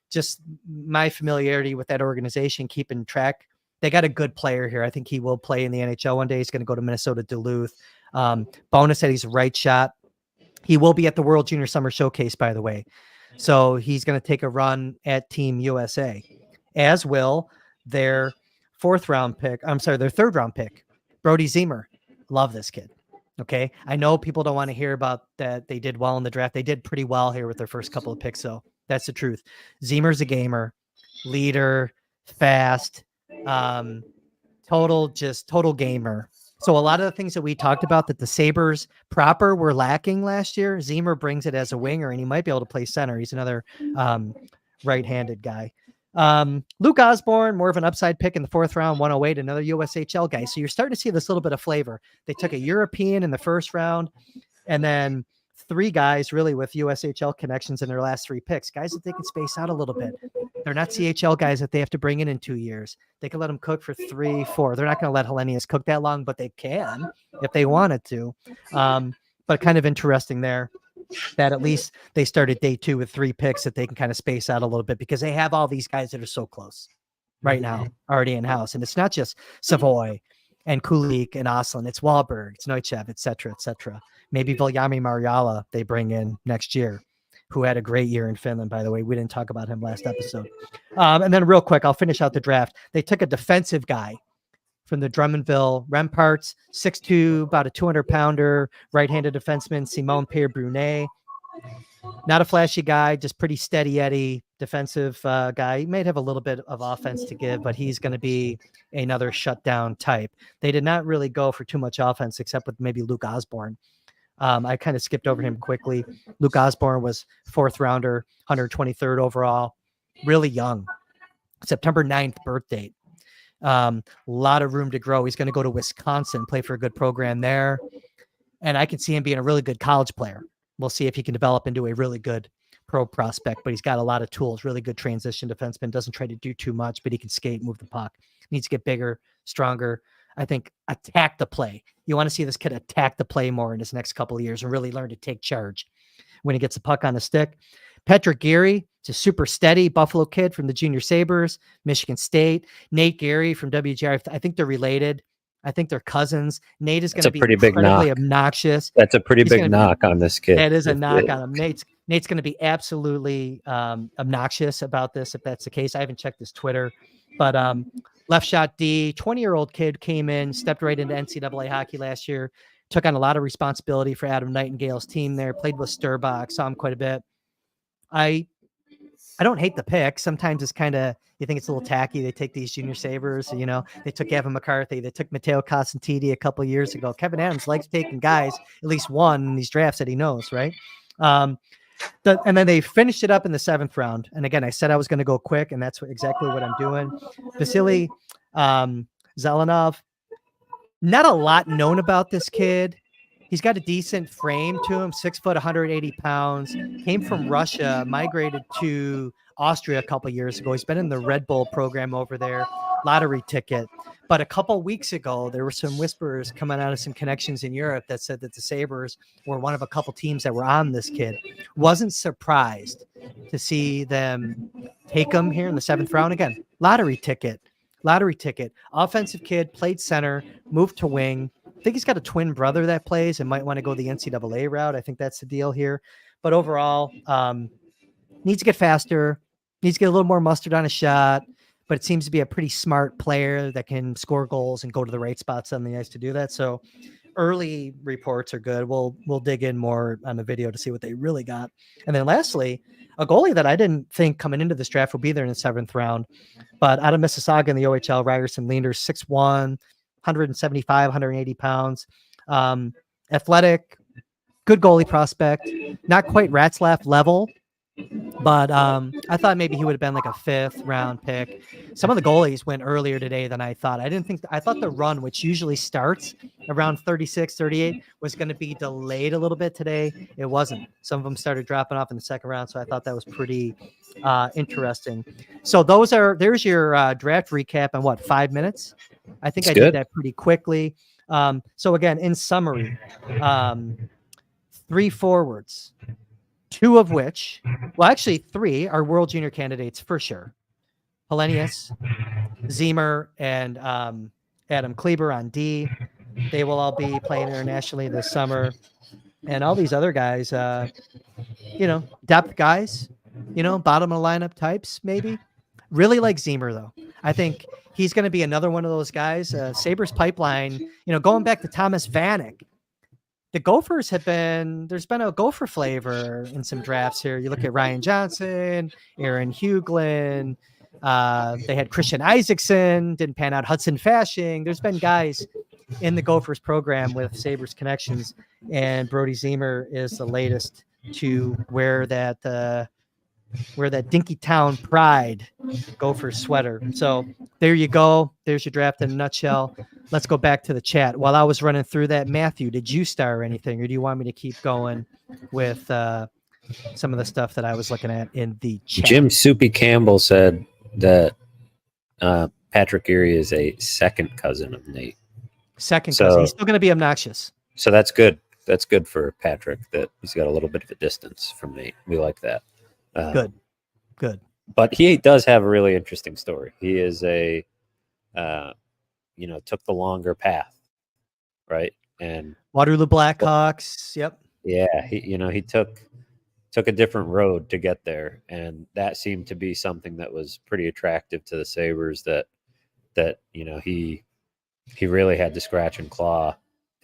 just my familiarity with that organization, keeping track, they got a good player here. I think he will play in the NHL one day. He's going to go to Minnesota Duluth. Bonus that he's a right shot. He will be at the World Junior Summer Showcase, by the way. So he's going to take a run at Team USA, as will their third round pick, Brody Zemer. Love this kid. Okay. I know people don't want to hear about that. They did well in the draft. They did pretty well here with their first couple of picks. So that's the truth. Zemer's a gamer, leader, fast, total gamer. So a lot of the things that we talked about that the Sabres proper were lacking last year, Zemer brings it as a winger, and he might be able to play center. He's another right-handed guy. Luke Osborne, more of an upside pick in the fourth round, 108, another USHL guy. So you're starting to see this little bit of flavor. They took a European in the first round, and then three guys really with USHL connections in their last three picks, guys that they can space out a little bit. They're not CHL guys that they have to bring in 2 years. They can let them cook for 3, 4. They're not going to let Helenius cook that long, but they can if they wanted to. But kind of interesting there that at least they started day 2 with 3 picks that they can kind of space out a little bit because they have all these guys that are so close right now already in house. And it's not just Savoy and Kulik and Oslin. It's Wahlberg, it's Neuchev, et cetera, et cetera. Maybe Viljami Marjala they bring in next year, who had a great year in Finland, by the way. We didn't talk about him last episode. And then real quick, I'll finish out the draft. They took a defensive guy from the Drummondville Remparts, 6'2", about a 200-pounder, right-handed defenseman, Simon Pierre-Brunet. Not a flashy guy, just pretty steady Eddie defensive guy. He might have a little bit of offense to give, but he's going to be another shutdown type. They did not really go for too much offense except with maybe Luke Osborne. I kind of skipped over him quickly. Luke Osborne was 4th rounder, 123rd overall, really young, September 9th birth date. A lot of room to grow. He's going to go to Wisconsin, play for a good program there. And I can see him being a really good college player. We'll see if he can develop into a really good pro prospect, but he's got a lot of tools, really good transition defenseman, doesn't try to do too much, but he can skate, move the puck, needs to get bigger, stronger. I think attack the play. You want to see this kid attack the play more in his next couple of years and really learn to take charge when he gets the puck on the stick. Patrick Geary, just super steady Buffalo kid from the Junior Sabres, Michigan State. Nate Geary from WGR. I think they're related. I think they're cousins. Nate is going to be incredibly obnoxious. That's a pretty big knock on this kid. That is a knock on him. Nate's going to be absolutely obnoxious about this if that's the case. I haven't checked his Twitter, but left shot D, 20-year-old kid came in, stepped right into NCAA hockey last year, took on a lot of responsibility for Adam Nightingale's team there, played with Sturbach, saw him quite a bit. I don't hate the pick. Sometimes it's kind of, you think it's a little tacky. They take these junior Sabres, they took Gavin McCarthy. They took Matteo Cosentini a couple of years ago. Kevin Adams likes taking guys, at least one in these drafts that he knows, right? And then they finished it up in the 7th round. And again, I said I was going to go quick, and that's exactly what I'm doing. Vasily Zelenov, not a lot known about this kid. He's got a decent frame to him, 6 foot, 180 pounds, came from Russia, migrated to Austria a couple of years ago. He's been in the Red Bull program over there. lottery ticket. But a couple weeks ago, there were some whispers coming out of some connections in Europe that said that the Sabres were one of a couple teams that were on this kid. Wasn't surprised to see them take him here in the 7th round. Again, lottery ticket. Offensive kid, played center, moved to wing. I think he's got a twin brother that plays and might want to go the NCAA route. I think that's the deal here. But overall, needs to get faster, needs to get a little more mustard on a shot, but it seems to be a pretty smart player that can score goals and go to the right spots on the ice to do that. So early reports are good. We'll dig in more on the video to see what they really got. And then lastly, a goalie that I didn't think coming into this draft would be there in the 7th round, but out of Mississauga in the OHL, Ryerson Leander, 6'1", 175, 180 pounds, athletic, good goalie prospect, not quite Ratzlaff level, but I thought maybe he would have been like a 5th round pick. Some of the goalies went earlier today than I thought. I thought the run, which usually starts around 36, 38, was going to be delayed a little bit today. It wasn't. Some of them started dropping off in the 2nd round. So I thought that was pretty interesting. So there's your draft recap in 5 minutes? I think I did that pretty quickly. So again, in summary, 3 forwards, 2 of which, well, actually 3 are World Junior candidates for sure. Hellenius, Zemer, and Adam Kleber on D. They will all be playing internationally this summer. And all these other guys, depth guys, bottom of the lineup types, maybe. Really like Zemer, though. I think he's going to be another one of those guys. Sabres pipeline, going back to Thomas Vanek. The Gophers there's been a Gopher flavor in some drafts here. You look at Ryan Johnson, Aaron Huglin, they had Christian Isaacson, didn't pan out, Hudson Fashing. There's been guys in the Gophers program with Sabres connections, and Brody Zemer is the latest to wear that Dinkytown Pride Gophers sweater. So there you go. There's your draft in a nutshell. Let's go back to the chat. While I was running through that, Matthew, did you star anything, or do you want me to keep going with some of the stuff that I was looking at in the chat? Jim Soupy Campbell said that Patrick Erie is a second cousin of Nate. Second cousin. He's still going to be obnoxious. So that's good. That's good for Patrick, that he's got a little bit of a distance from Nate. We like that. Good. But he does have a really interesting story. He is took the longer path, right? And Waterloo Blackhawks. Yep. Yeah, he took a different road to get there, and that seemed to be something that was pretty attractive to the Sabres. That he really had to scratch and claw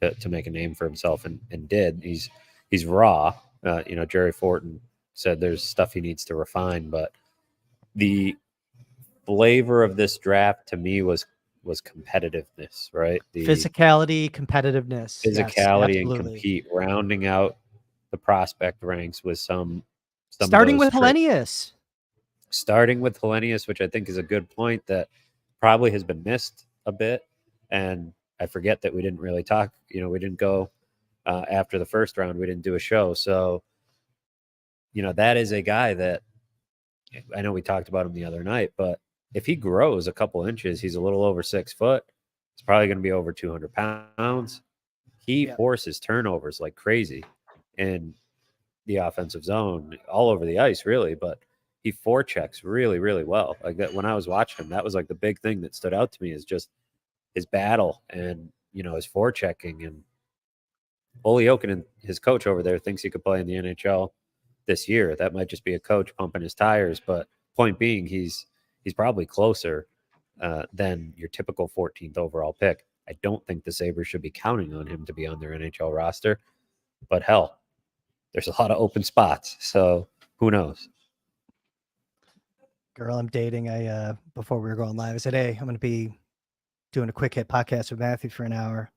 to make a name for himself, and did. He's raw. Jerry Fortin said there's stuff he needs to refine, but the flavor of this draft to me was competitiveness, right? The physicality, competitiveness, physicality, and compete, rounding out the prospect ranks with some starting with Hellenius. Starting with Hellenius, which I think is a good point that probably has been missed a bit. And I forget that we didn't really talk. We didn't go after the 1st round. We didn't do a show. So, that is a guy that I know we talked about him the other night, but if he grows a couple inches, he's a little over 6 foot. He's probably going to be over 200 pounds. He forces turnovers like crazy in the offensive zone, all over the ice, really. But he forechecks really, really well. Like that, when I was watching him, that was like the big thing that stood out to me, is just his battle and his forechecking. And Ole Jokinen, his coach over there, thinks he could play in the NHL this year. That might just be a coach pumping his tires, but point being, he's probably closer than your typical 14th overall pick. I don't think the Sabres should be counting on him to be on their NHL roster, but hell, there's a lot of open spots, so who knows? Girl I'm dating, before we were going live, I said, hey, I'm going to be doing a quick hit podcast with Matthew for an hour.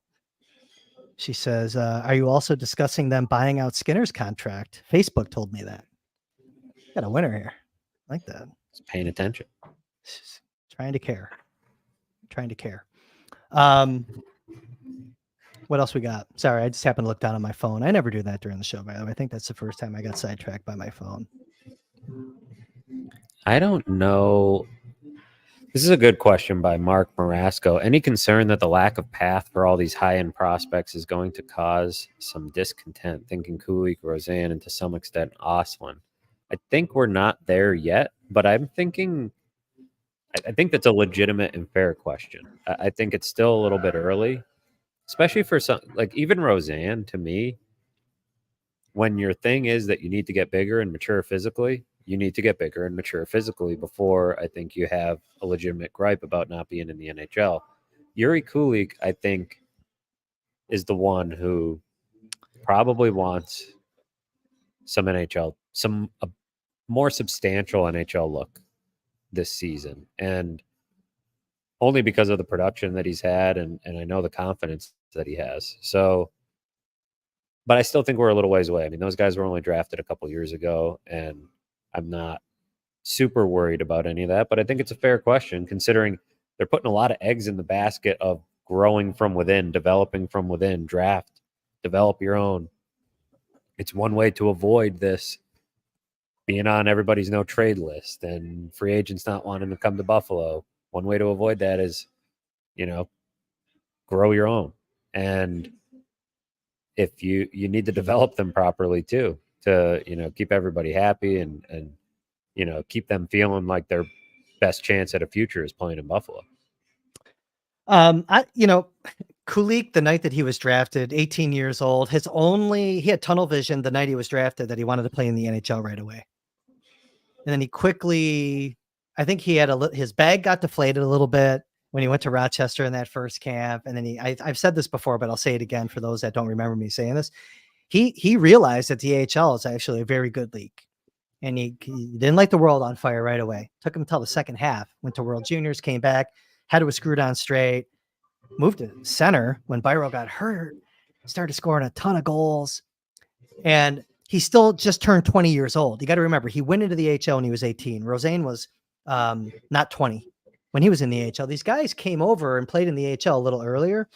She says, are you also discussing them buying out Skinner's contract? Facebook told me that. Got a winner here. I like that. It's paying attention. She's trying to care. What else we got? Sorry, I just happened to look down on my phone. I never do that during the show, by the way. I think that's the first time I got sidetracked by my phone. I don't know. This is a good question by Mark Marasco. Any concern that the lack of path for all these high-end prospects is going to cause some discontent? Thinking Kulik, Roseanne, and to some extent Oslin. I think we're not there yet, but I'm thinking I think that's a legitimate and fair question. I think it's still a little bit early, especially for some, like even Roseanne. To me, when your thing is that you need to get bigger and mature physically, you need to get bigger and mature physically before I think you have a legitimate gripe about not being in the NHL. Yuri Kulik, I think, is the one who probably wants some NHL, some a more substantial NHL look this season. And only because of the production that he's had and I know the confidence that he has. So, but I still think we're a little ways away. I mean, those guys were only drafted a couple years ago, and I'm not super worried about any of that. But I think it's a fair question considering they're putting a lot of eggs in the basket of growing from within, developing from within, draft, develop your own. It's one way to avoid this being on everybody's no trade list and free agents not wanting to come to Buffalo. One way to avoid that is, grow your own. And if you need to develop them properly too, to, keep everybody happy and keep them feeling like their best chance at a future is playing in Buffalo. Kulik, the night that he was drafted, 18 years old, he had tunnel vision the night he was drafted that he wanted to play in the NHL right away. And then he quickly, I think he had his bag got deflated a little bit when he went to Rochester in that first camp. And then I've said this before, but I'll say it again for those that don't remember me saying this. He realized that the AHL is actually a very good league. And he didn't light the world on fire right away. Took him until the second half, went to World Juniors, came back, had it screwed on straight, moved to center when Byro got hurt, started scoring a ton of goals. And he still just turned 20 years old. You got to remember, he went into the AHL when he was 18. Roseanne was not 20 when he was in the AHL. These guys came over and played in the AHL a little earlier.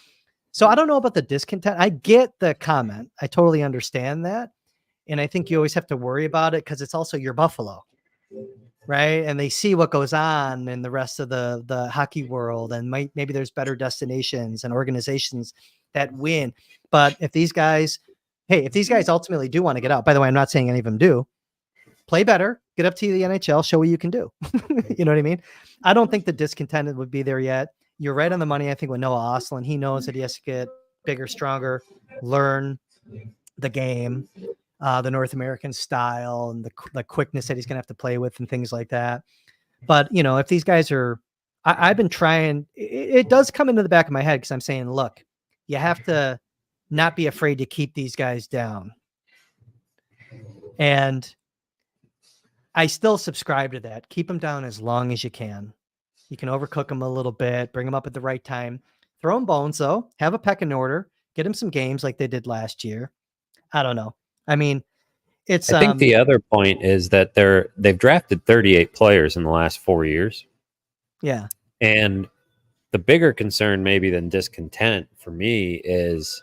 So I don't know about the discontent. I get the comment. I totally understand that. And I think you always have to worry about it because it's also your Buffalo, right? And they see what goes on in the rest of the hockey world, and maybe there's better destinations and organizations that win. But if these guys ultimately do want to get out, by the way, I'm not saying any of them do, play better, get up to the NHL, show what you can do. You know what I mean? I don't think the discontent would be there yet. You're right on the money. I think with Noah Oslin, he knows that he has to get bigger, stronger, learn the game, the North American style and the quickness that he's going to have to play with and things like that. But, if these guys are, I've been trying, it does come into the back of my head because I'm saying, look, you have to not be afraid to keep these guys down. And I still subscribe to that. Keep them down as long as you can. You can overcook them a little bit, bring them up at the right time, throw them bones though, have a pecking order, get them some games like they did last year. I don't know. I mean, I think the other point is that they've drafted 38 players in the last 4 years. Yeah. And the bigger concern maybe than discontent for me is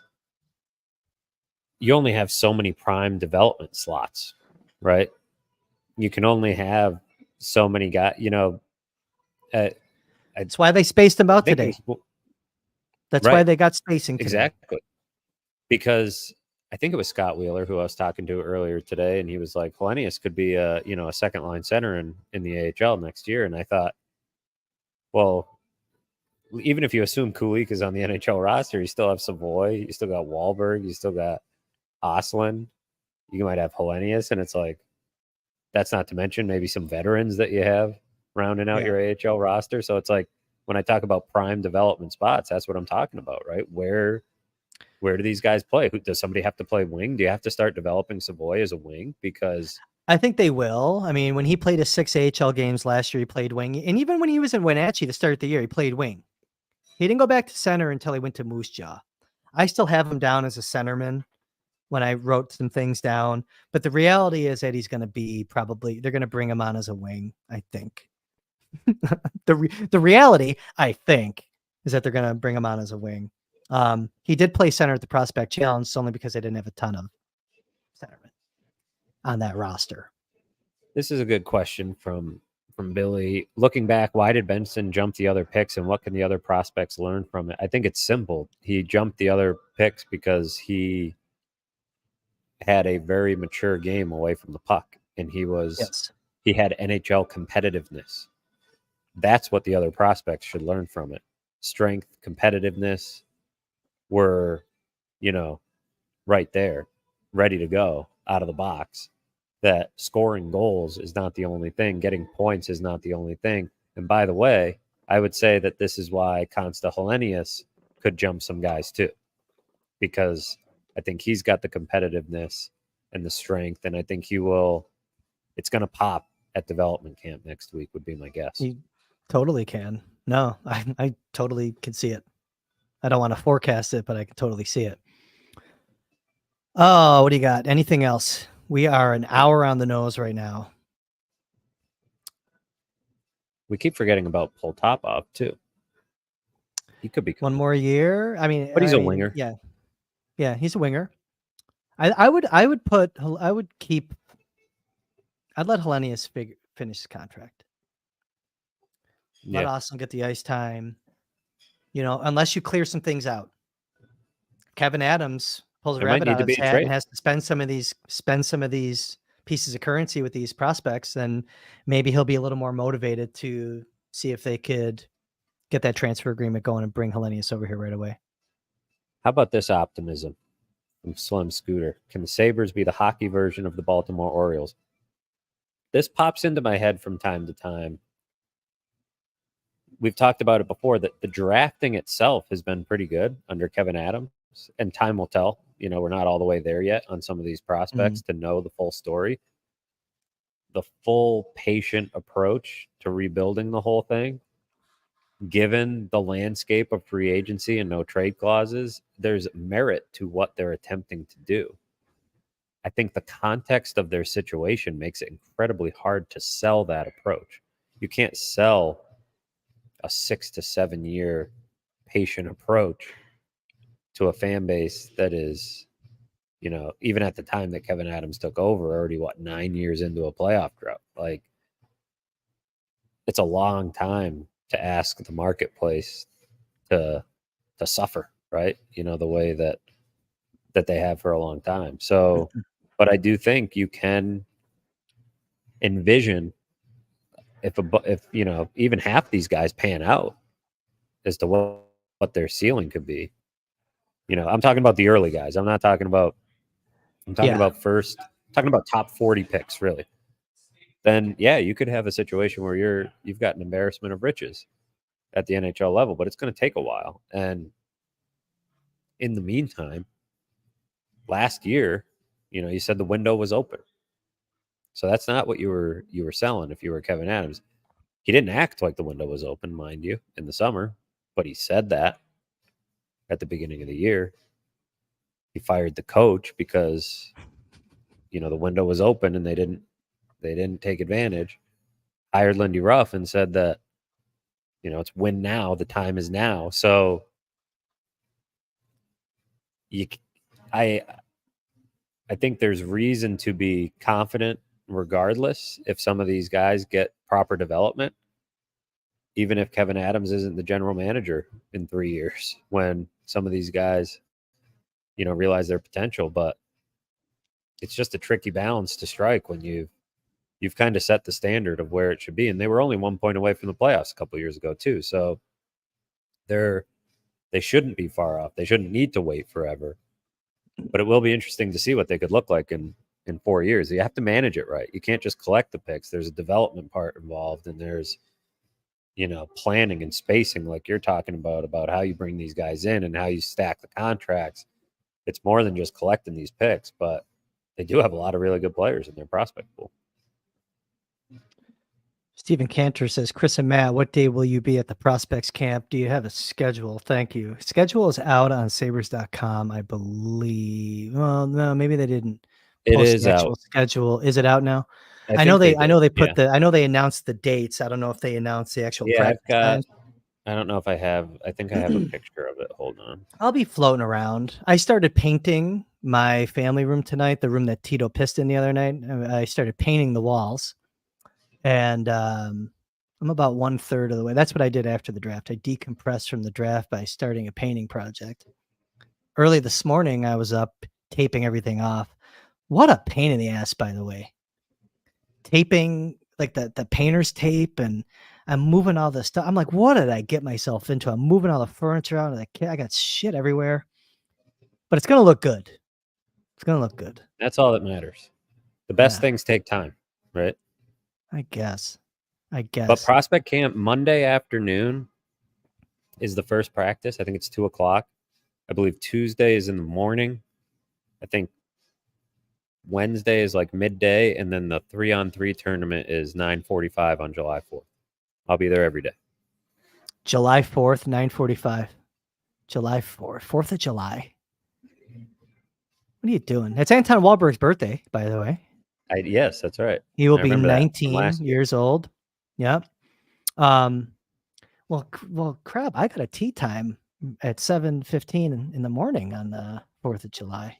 you only have so many prime development slots, right? You can only have so many guys, that's why they spaced them out today. That's right. Why they got spacing today. Exactly. Because I think it was Scott Wheeler who I was talking to earlier today, and he was like, Hellenius could be a second line center in the AHL next year. And I thought, well, even if you assume Kulik is on the NHL roster, you still have Savoy, you still got Wahlberg, you still got Oslin, you might have Hellenius, and it's like, that's not to mention maybe some veterans that you have rounding out your AHL roster. So it's like, when I talk about prime development spots, that's what I'm talking about, right? Where do these guys play? Does somebody have to play wing? Do you have to start developing Savoy as a wing? Because I think they will. I mean, when he played his 6 AHL games last year, he played wing. And even when he was in Wenatchee to start the year, he played wing. He didn't go back to center until he went to Moose Jaw. I still have him down as a centerman when I wrote some things down. But the reality is that he's going to be they're going to bring him on as a wing, I think. The reality, I think, is that they're going to bring him on as a wing. He did play center at the Prospect Challenge only because they didn't have a ton of centermen on that roster. This is a good question from from Billy. Looking back, why did Benson jump the other picks, and what can the other prospects learn from it? I think it's simple. He jumped the other picks because he had a very mature game away from the puck, and he had NHL competitiveness. That's what the other prospects should learn from it. Strength, competitiveness were, right there, ready to go out of the box. That scoring goals is not the only thing. Getting points is not the only thing. And by the way, I would say that this is why Consta Hellenius could jump some guys too, because I think he's got the competitiveness and the strength, and I think it's going to pop at development camp next week would be my guess. You totally can. No, I totally can see it. I don't want to forecast it, but I can totally see it. Oh, what do you got? Anything else? We are an hour on the nose right now. We keep forgetting about Poltapov too. He could be one more year. I mean, but he's a winger. Yeah, he's a winger. I'd let Hellenius finish his contract. Let Austin get the ice time. Unless you clear some things out. Kevin Adams pulls a rabbit out of his hat and has to spend some of these pieces of currency with these prospects, then maybe he'll be a little more motivated to see if they could get that transfer agreement going and bring Hellenius over here right away. How about this optimism from Slim Scooter? Can the Sabres be the hockey version of the Baltimore Orioles? This pops into my head from time to time. We've talked about it before, that the drafting itself has been pretty good under Kevin Adams, and time will tell. We're not all the way there yet on some of these prospects to know the full story. The full patient approach to rebuilding the whole thing, given the landscape of free agency and no trade clauses, there's merit to what they're attempting to do. I think the context of their situation makes it incredibly hard to sell that approach. You can't sell a 6 to 7 year patient approach to a fan base that is, even at the time that Kevin Adams took over, already 9 years into a playoff drought. Like, it's a long time to ask the marketplace to suffer, right? The way that they have for a long time. So, but I do think you can envision if even half these guys pan out as to what their ceiling could be. I'm talking about the early guys. I'm talking about top 40 picks, really. Then you could have a situation where you've got an embarrassment of riches at the NHL level, but it's going to take a while. And in the meantime, last year, you said the window was open. So that's not what you were selling if you were Kevin Adams. He didn't act like the window was open, mind you, in the summer, but he said that at the beginning of the year. He fired the coach because the window was open and they didn't take advantage. Hired Lindy Ruff and said that it's win now, the time is now. So I think there's reason to be confident regardless if some of these guys get proper development, even if Kevin Adams isn't the general manager in 3 years, when some of these guys, realize their potential. But it's just a tricky balance to strike when you've kind of set the standard of where it should be. And they were only 1 point away from the playoffs a couple of years ago too. So they shouldn't be far off. They shouldn't need to wait forever. But it will be interesting to see what they could look like in 4 years. You have to manage it right. You can't just collect the picks. There's a development part involved, and there's, planning and spacing like you're talking about how you bring these guys in and how you stack the contracts. It's more than just collecting these picks, but they do have a lot of really good players in their prospect pool. Stephen Cantor says, Chris and Matt, what day will you be at the prospects camp? Do you have a schedule? Thank you. Schedule is out on sabres.com, I believe. Well, no, maybe they didn't. It is the actual out. Schedule. Is it out now? I know they announced the dates. I don't know if they announced the actual practice times. I don't know if I have. I think I have a picture of it. Hold on. I'll be floating around. I started painting my family room tonight, the room that Tito pissed in the other night. I started painting the walls. And I'm about 1/3 of the way. That's what I did after the draft. I decompressed from the draft by starting a painting project. Early this morning, I was up taping everything off. What a pain in the ass, by the way. Taping like the painter's tape, and I'm moving all this stuff. I'm like, what did I get myself into? I'm moving all the furniture out of the kit. I got shit everywhere, but it's gonna look good. It's gonna look good. That's all that matters. The best Yeah. things take time, right? I guess. But prospect camp Monday afternoon is the first practice. I think it's 2:00. I believe Tuesday is in the morning. I think Wednesday is like midday, and then the 3-on-3 tournament is 9:45 on July 4th. I'll be there every day. July 4th, 9:45. July 4th, 4th of July. What are you doing? It's Anton Wahlberg's birthday, by the way. Yes, that's right. He will I be remember that from 19 last year. years old. Yep. Well, crap. I got a tea time at 7:15 in the morning on the 4th of July.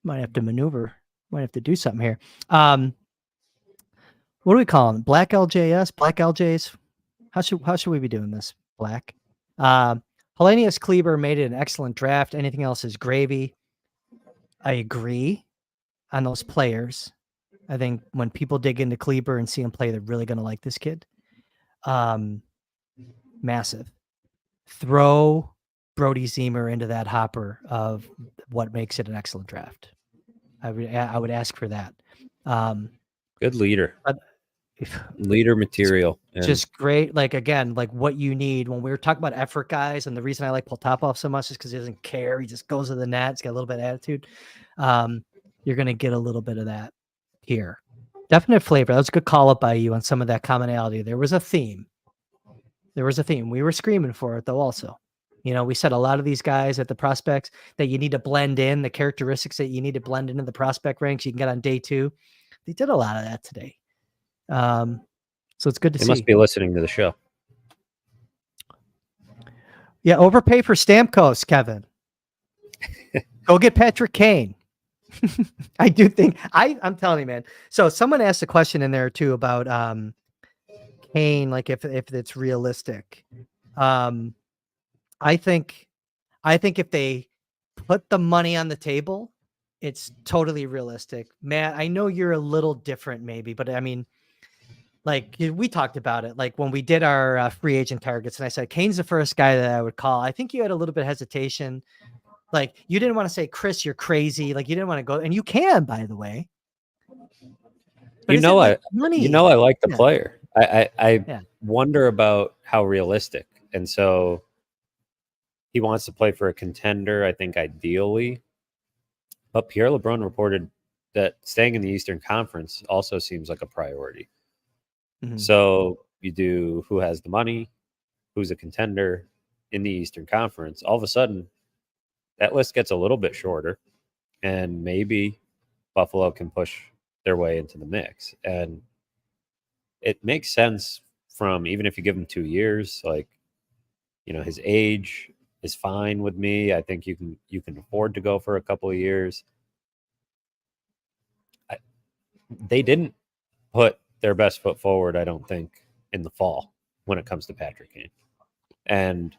Might have to maneuver. Might have to do something here. What do we call them? Black LJS, Black LJs. How should we be doing this? Black. Hellenius Kleber made it an excellent draft. Anything else is gravy. I agree on those players. I think when people dig into Kleber and see him play, they're really going to like this kid. Massive. Throw Brody Zemer into that hopper of what makes it an excellent draft. I would ask for that. Good leader. But leader material. Just great. Like, again, like what you need when we were talking about effort guys. And the reason I like Poltapov so much is because he doesn't care. He just goes to the net. He's got a little bit of attitude. You're going to get a little bit of that here. Definite flavor. That was a good call up by you on some of that commonality. There was a theme. We were screaming for it, though, also. You know, we said a lot of these guys at the prospects that you need to blend in, the characteristics that you need to blend into the prospect ranks you can get on day 2. They did a lot of that today. So it's good to see. They must be listening to the show. Yeah, overpay for Stamkos, Kevin. Go get Patrick Kane. I do think I'm telling you, man. So someone asked a question in there too about Kane, like if it's realistic. I think if they put the money on the table, it's totally realistic. Matt, I know you're a little different maybe, but I mean, like we talked about it, like when we did our free agent targets, and I said Kane's the first guy that I would call. I think you had a little bit of hesitation. Like you didn't want to say, Chris, you're crazy. Like you didn't want to go, and you can, by the way. But I like the Yeah. player. I wonder about how realistic. And so he wants to play for a contender, I think ideally. But Pierre LeBrun reported that staying in the Eastern Conference also seems like a priority. Mhm. So you do who has the money, who's a contender in the Eastern Conference. All of a sudden, that list gets a little bit shorter, and maybe Buffalo can push their way into the mix. And it makes sense from, even if you give him 2 years, like, you know, his age is fine with me. I think you can afford to go for a couple of years. They didn't put their best foot forward, I don't think, in the fall when it comes to Patrick Kane, and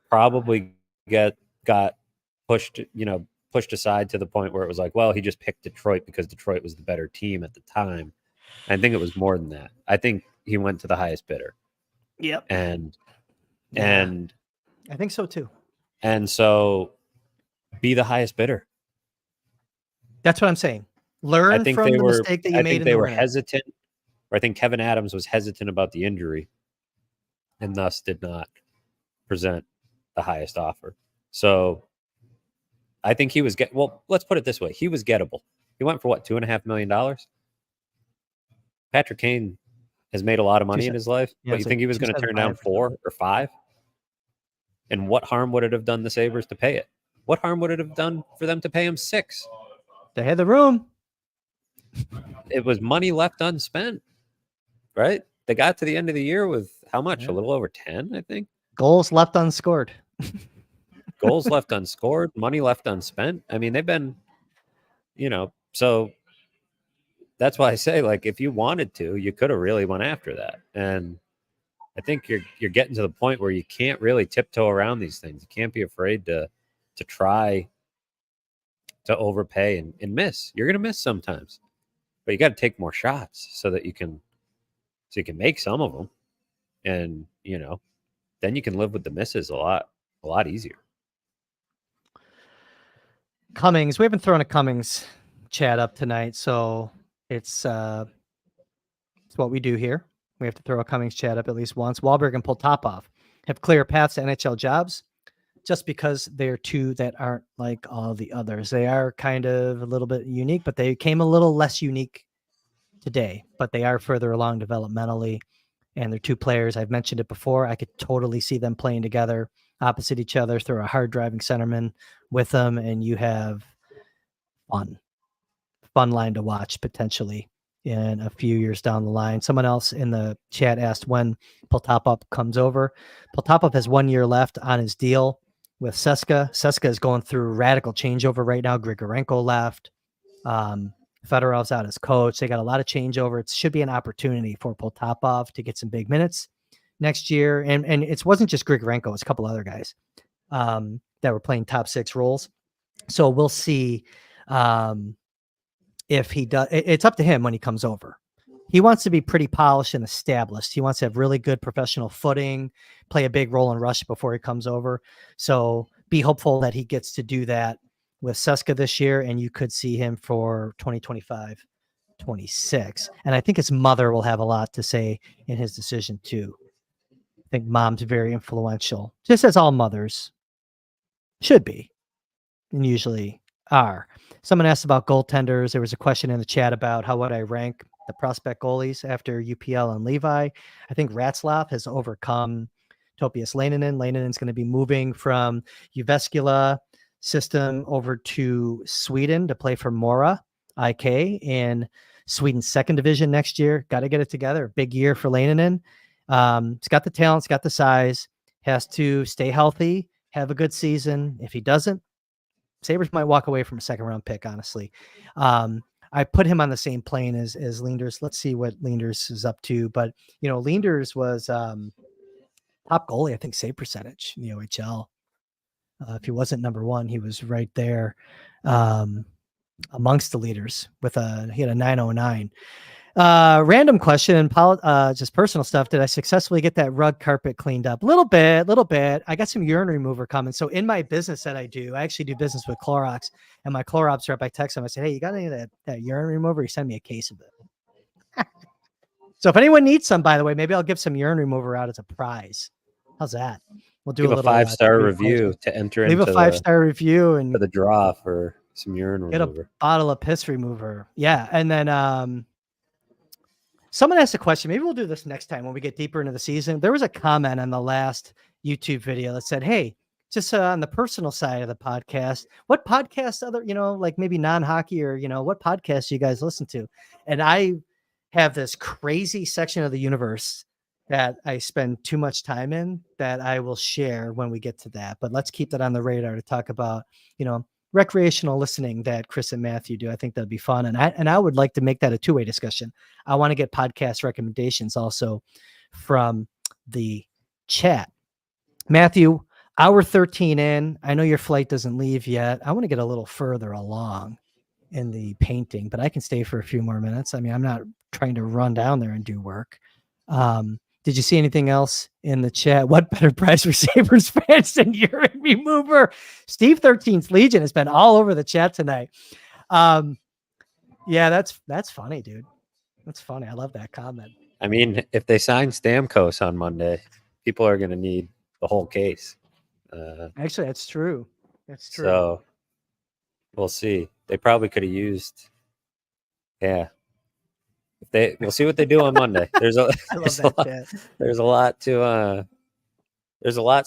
probably got pushed aside to the point where it was like, well, he just picked Detroit because Detroit was the better team at the time. I think it was more than that. I think he went to the highest bidder. Yep. And I think so too. And so be the highest bidder. That's what I'm saying. Learn from the mistake that you made. I think they were hesitant, or I think Kevin Adams was hesitant about the injury and thus did not present the highest offer. So I think he was let's put it this way. He was gettable. He went for what, $2.5 million? Patrick Kane has made a lot of money in his life, but you think he was going to turn down 4 or 5? And what harm would it have done the Sabres to pay it? What harm would it have done for them to pay him 6? They had the room. It was money left unspent, right? They got to the end of the year with how much? Yeah. A little over 10, I think. Goals left unscored. Goals left unscored, money left unspent. I mean, they've been, so that's why I say, like, if you wanted to, you could have really went after that. And I think you're getting to the point where you can't really tiptoe around these things. You can't be afraid to try to overpay and miss. You're gonna miss sometimes, but you got to take more shots so that you can make some of them, and then you can live with the misses a lot easier. Cummings, we haven't thrown a Cummings chat up tonight, so it's what we do here. We have to throw a Cummings chat up at least once. Wahlberg and Poltapov have clear paths to NHL jobs just because they're two that aren't like all the others. They are kind of a little bit unique, but they came a little less unique today, but they are further along developmentally. And they're two players. I've mentioned it before. I could totally see them playing together opposite each other, throw a hard driving centerman with them, and you have fun line to watch potentially in a few years down the line. Someone else in the chat asked when Poltapov comes over. Poltapov has 1 year left on his deal with Seska. Seska is going through radical changeover right now. Grigorenko left. Fedorov's out as coach. They got a lot of changeover. It should be an opportunity for Poltapov to get some big minutes next year. And it wasn't just Grigorenko, it's a couple other guys that were playing top six roles. So we'll see if he does. It's up to him when he comes over. He wants to be pretty polished and established. He wants to have really good professional footing, play a big role in rush before he comes over. So be hopeful that he gets to do that with Seska this year, and you could see him for 2025, 26. And I think his mother will have a lot to say in his decision too. I think mom's very influential, just as all mothers should be and usually are. Someone asked about goaltenders. There was a question in the chat about how would I rank the prospect goalies after UPL and Levi. I think Ratzlaff has overcome Topias Leinonen. Leinonen's going to be moving from Jyväskylä system over to Sweden to play for Mora IK in Sweden's second division next year. Got to get it together. Big year for Leinonen. He's got the talent, he's got the size, has to stay healthy, have a good season. If he doesn't, Sabres might walk away from a second round pick, honestly. I put him on the same plane as Linders. Let's see what Linders is up to. But, Linders was top goalie, I think, save percentage in the OHL. If he wasn't number one, he was right there amongst the leaders he had a 909. Random question, just personal stuff. Did I successfully get that rug carpet cleaned up? Little bit. I got some urine remover coming. So in my business that I actually do business with Clorox, and my Clorox rep, I text him. I said, hey, you got any of that urine remover? He sent me a case of it. So if anyone needs some, by the way, maybe I'll give some urine remover out as a prize. How's that? We'll do a 5-star review to enter. Leave a 5-star review and for the draw for some urine remover. Get a bottle of piss remover. Yeah, and then someone asked a question. Maybe we'll do this next time when we get deeper into the season. There was a comment on the last YouTube video that said, hey, just on the personal side of the podcast, what podcasts like maybe non-hockey or, what podcasts you guys listen to? And I have this crazy section of the universe that I spend too much time in that I will share when we get to that. But let's keep that on the radar to talk about, recreational listening that Chris and Matthew do. I think that'd be fun. And I would like to make that a two-way discussion. I want to get podcast recommendations also from the chat. Matthew, hour 13 in, I know your flight doesn't leave yet. I want to get a little further along in the painting, but I can stay for a few more minutes. I mean, I'm not trying to run down there and do work. Did you see anything else in the chat? What better prize for Sabres fans than urine remover? Steve 13th Legion has been all over the chat tonight. Yeah, that's funny, dude. That's funny. I love that comment. I mean, if they sign Stamkos on Monday, people are going to need the whole case. Actually, that's true. That's true. So we'll see. They probably could have used. Yeah. We'll see what they do on Monday. There's a lot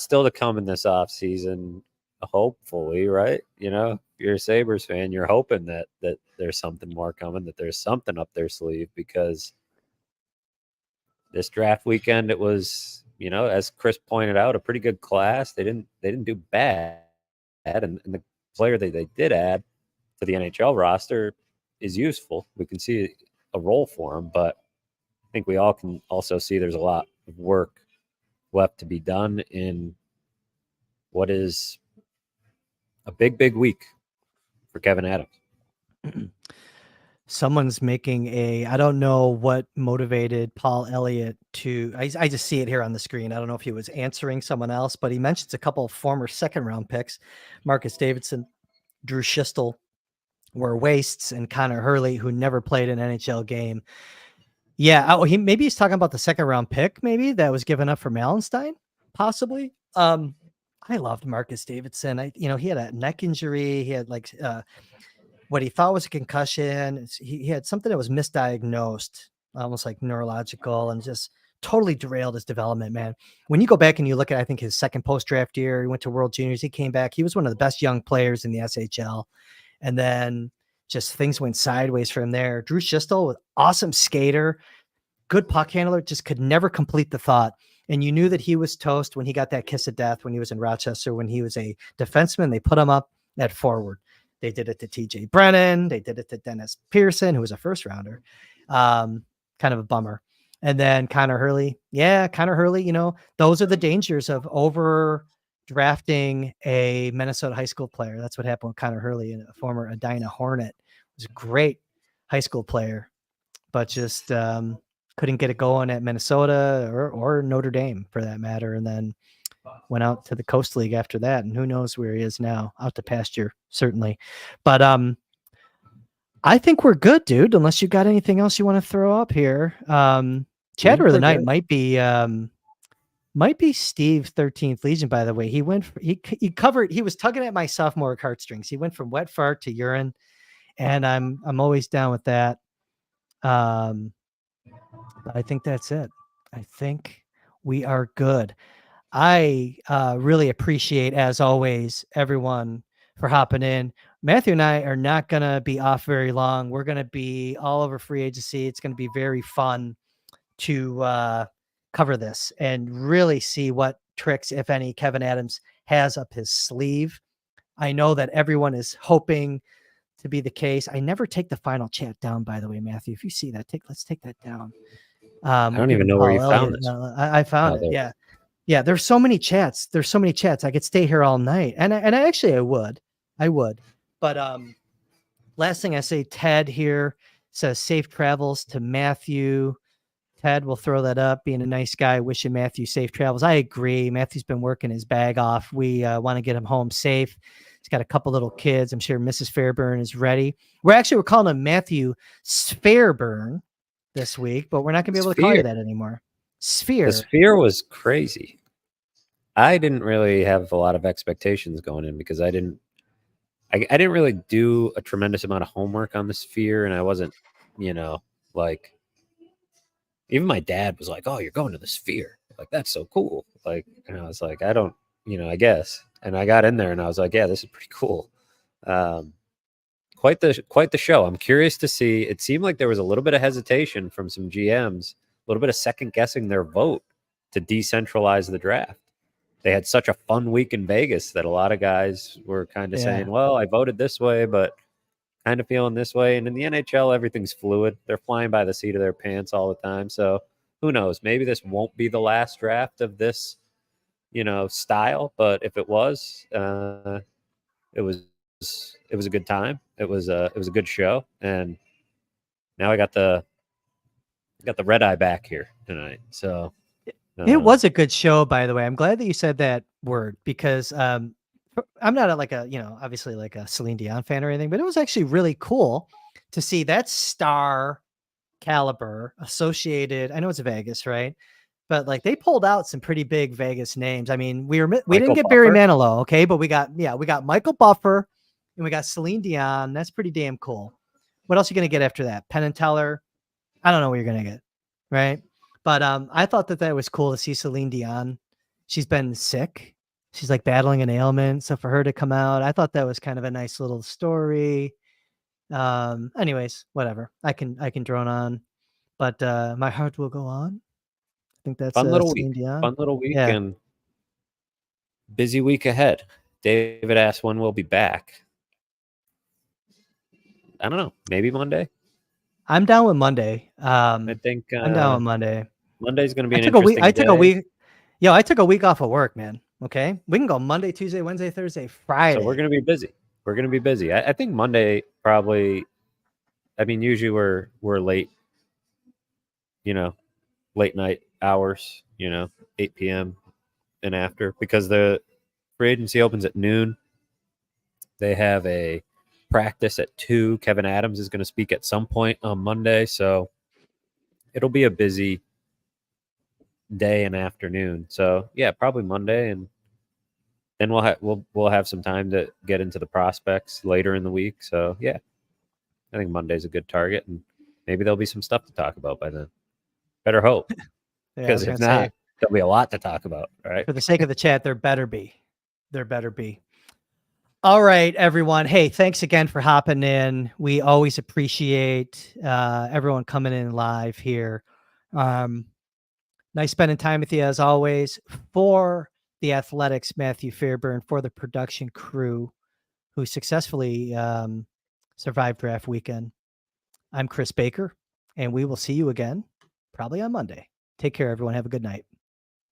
still to come in this off season. Hopefully, right? If you're a Sabres fan, you're hoping that there's something more coming, that there's something up their sleeve, because this draft weekend, it was, as Chris pointed out, a pretty good class. They didn't do bad, and the player they did add to the NHL roster is useful. We can see a role for him. But I think we all can also see there's a lot of work left to be done in what is a big week for Kevin Adams. Someone's making I don't know what motivated Paul Elliott to, I just see it here on the screen. I don't know if he was answering someone else, but he mentions a couple of former second round picks, Marcus Davidson, Drew Schistel, were wastes, and Connor Hurley, who never played an NHL game. Yeah. Maybe he's talking about the second round pick, maybe that was given up for Malenstein, possibly. I loved Marcus Davidson. He had a neck injury. He had what he thought was a concussion. He had something that was misdiagnosed, almost like neurological, and just totally derailed his development, man. When you go back and you look at, I think, his second post-draft year, he went to World Juniors. He came back. He was one of the best young players in the SHL. And then just things went sideways from there. Drew Schistel was awesome skater, good puck handler, just could never complete the thought. And you knew that he was toast when he got that kiss of death when he was in Rochester. When he was a defenseman, they put him up at forward. They did it to TJ Brennan. They did it to Dennis Pearson, who was a first rounder. Kind of a bummer. And then Connor Hurley. Yeah, Connor Hurley, those are the dangers of overdrafting a Minnesota high school player. That's what happened with Connor Hurley, a former Edina Hornet. He was a great high school player, but just couldn't get it going at Minnesota or Notre Dame for that matter. And then went out to the Coast League after that, and who knows where he is now, out to pasture, certainly. But I think we're good, dude, unless you got anything else you want to throw up here. Chatter of the night might be Steve 13th Legion, by the way. He was tugging at my sophomore heartstrings. He went from wet fart to urine, and I'm always down with that. I think that's it. I think we are good. I really appreciate, as always, everyone for hopping in. Matthew and I are not going to be off very long. We're going to be all over free agency. It's going to be very fun to cover this and really see what tricks, if any, Kevin Adams has up his sleeve. I know that everyone is hoping to be the case. I never take the final chat down, by the way, Matthew. If you see that, let's take that down. I don't even know where you found this. I found it. Yeah. Yeah. There's so many chats. I could stay here all night. And I would. But last thing I say, Ted here says safe travels to Matthew. Ted will throw that up, being a nice guy, wishing Matthew safe travels. I agree. Matthew's been working his bag off. We want to get him home safe. He's got a couple little kids. I'm sure Mrs. Fairburn is ready. We're calling him Matthew Fairburn this week, but we're not going to be able to call you that anymore. Sphere. The Sphere was crazy. I didn't really have a lot of expectations going in because I didn't really do a tremendous amount of homework on the Sphere, and I wasn't, like, even my dad was like, "Oh, you're going to the Sphere. Like, that's so cool." Like, and I was like, I don't, I guess. And I got in there and I was like, yeah, this is pretty cool. Quite the show. I'm curious to see. It seemed like there was a little bit of hesitation from some GMs, a little bit of second guessing their vote to decentralize the draft. They had such a fun week in Vegas that a lot of guys were kind of saying, well, I voted this way, but kind of feeling this way. And in the NHL, everything's fluid. They're flying by the seat of their pants all the time. So who knows? Maybe this won't be the last draft of this, style. But if it was, it was a good time. It was a good show. And now I got the red eye back here tonight. So it was a good show, by the way. I'm glad that you said that word because I'm not obviously like a Celine Dion fan or anything, but it was actually really cool to see that star caliber associated. I know it's Vegas, right? But like they pulled out some pretty big Vegas names. I mean, we didn't get Barry Manilow, okay, but we got Michael Buffer and we got Celine Dion. That's pretty damn cool. What else are you gonna get after that? Penn and Teller. I don't know what you're gonna get, right? But I thought that was cool to see Celine Dion. She's been sick. She's like battling an ailment. So for her to come out, I thought that was kind of a nice little story. Anyways, whatever. I can drone on, but my heart will go on. I think that's fun little Celine week. Dion. Fun little week and busy week ahead. David asked when we'll be back. I don't know. Maybe Monday. I'm down with Monday. I think I'm down with Monday. Monday's going to be I an took a week. interesting I took a day. week. Yo, I took a week off of work, man. Okay, we can go Monday, Tuesday, Wednesday, Thursday, Friday. So we're going to be busy. We're going to be busy. I think Monday probably. I mean, usually we're late. Late night hours. 8 p.m. and after, because the free agency opens at noon. They have a practice at 2. Kevin Adams is going to speak at some point on Monday, so it'll be a busy day and afternoon. So yeah, probably Monday, and then we'll have some time to get into the prospects later in the week. So yeah, I think Monday's a good target, and maybe there'll be some stuff to talk about by then. Better hope, Yeah, I because was if gonna say, not, there'll be a lot to talk about. All right. for the sake of the chat, there better be. There better be. All right, everyone. Hey, thanks again for hopping in. We always appreciate everyone coming in live here. Nice spending time with you as always. For the Athletics, Matthew Fairburn, for the production crew who successfully survived draft weekend, I'm Chris Baker, and we will see you again probably on Monday. Take care, everyone. Have a good night.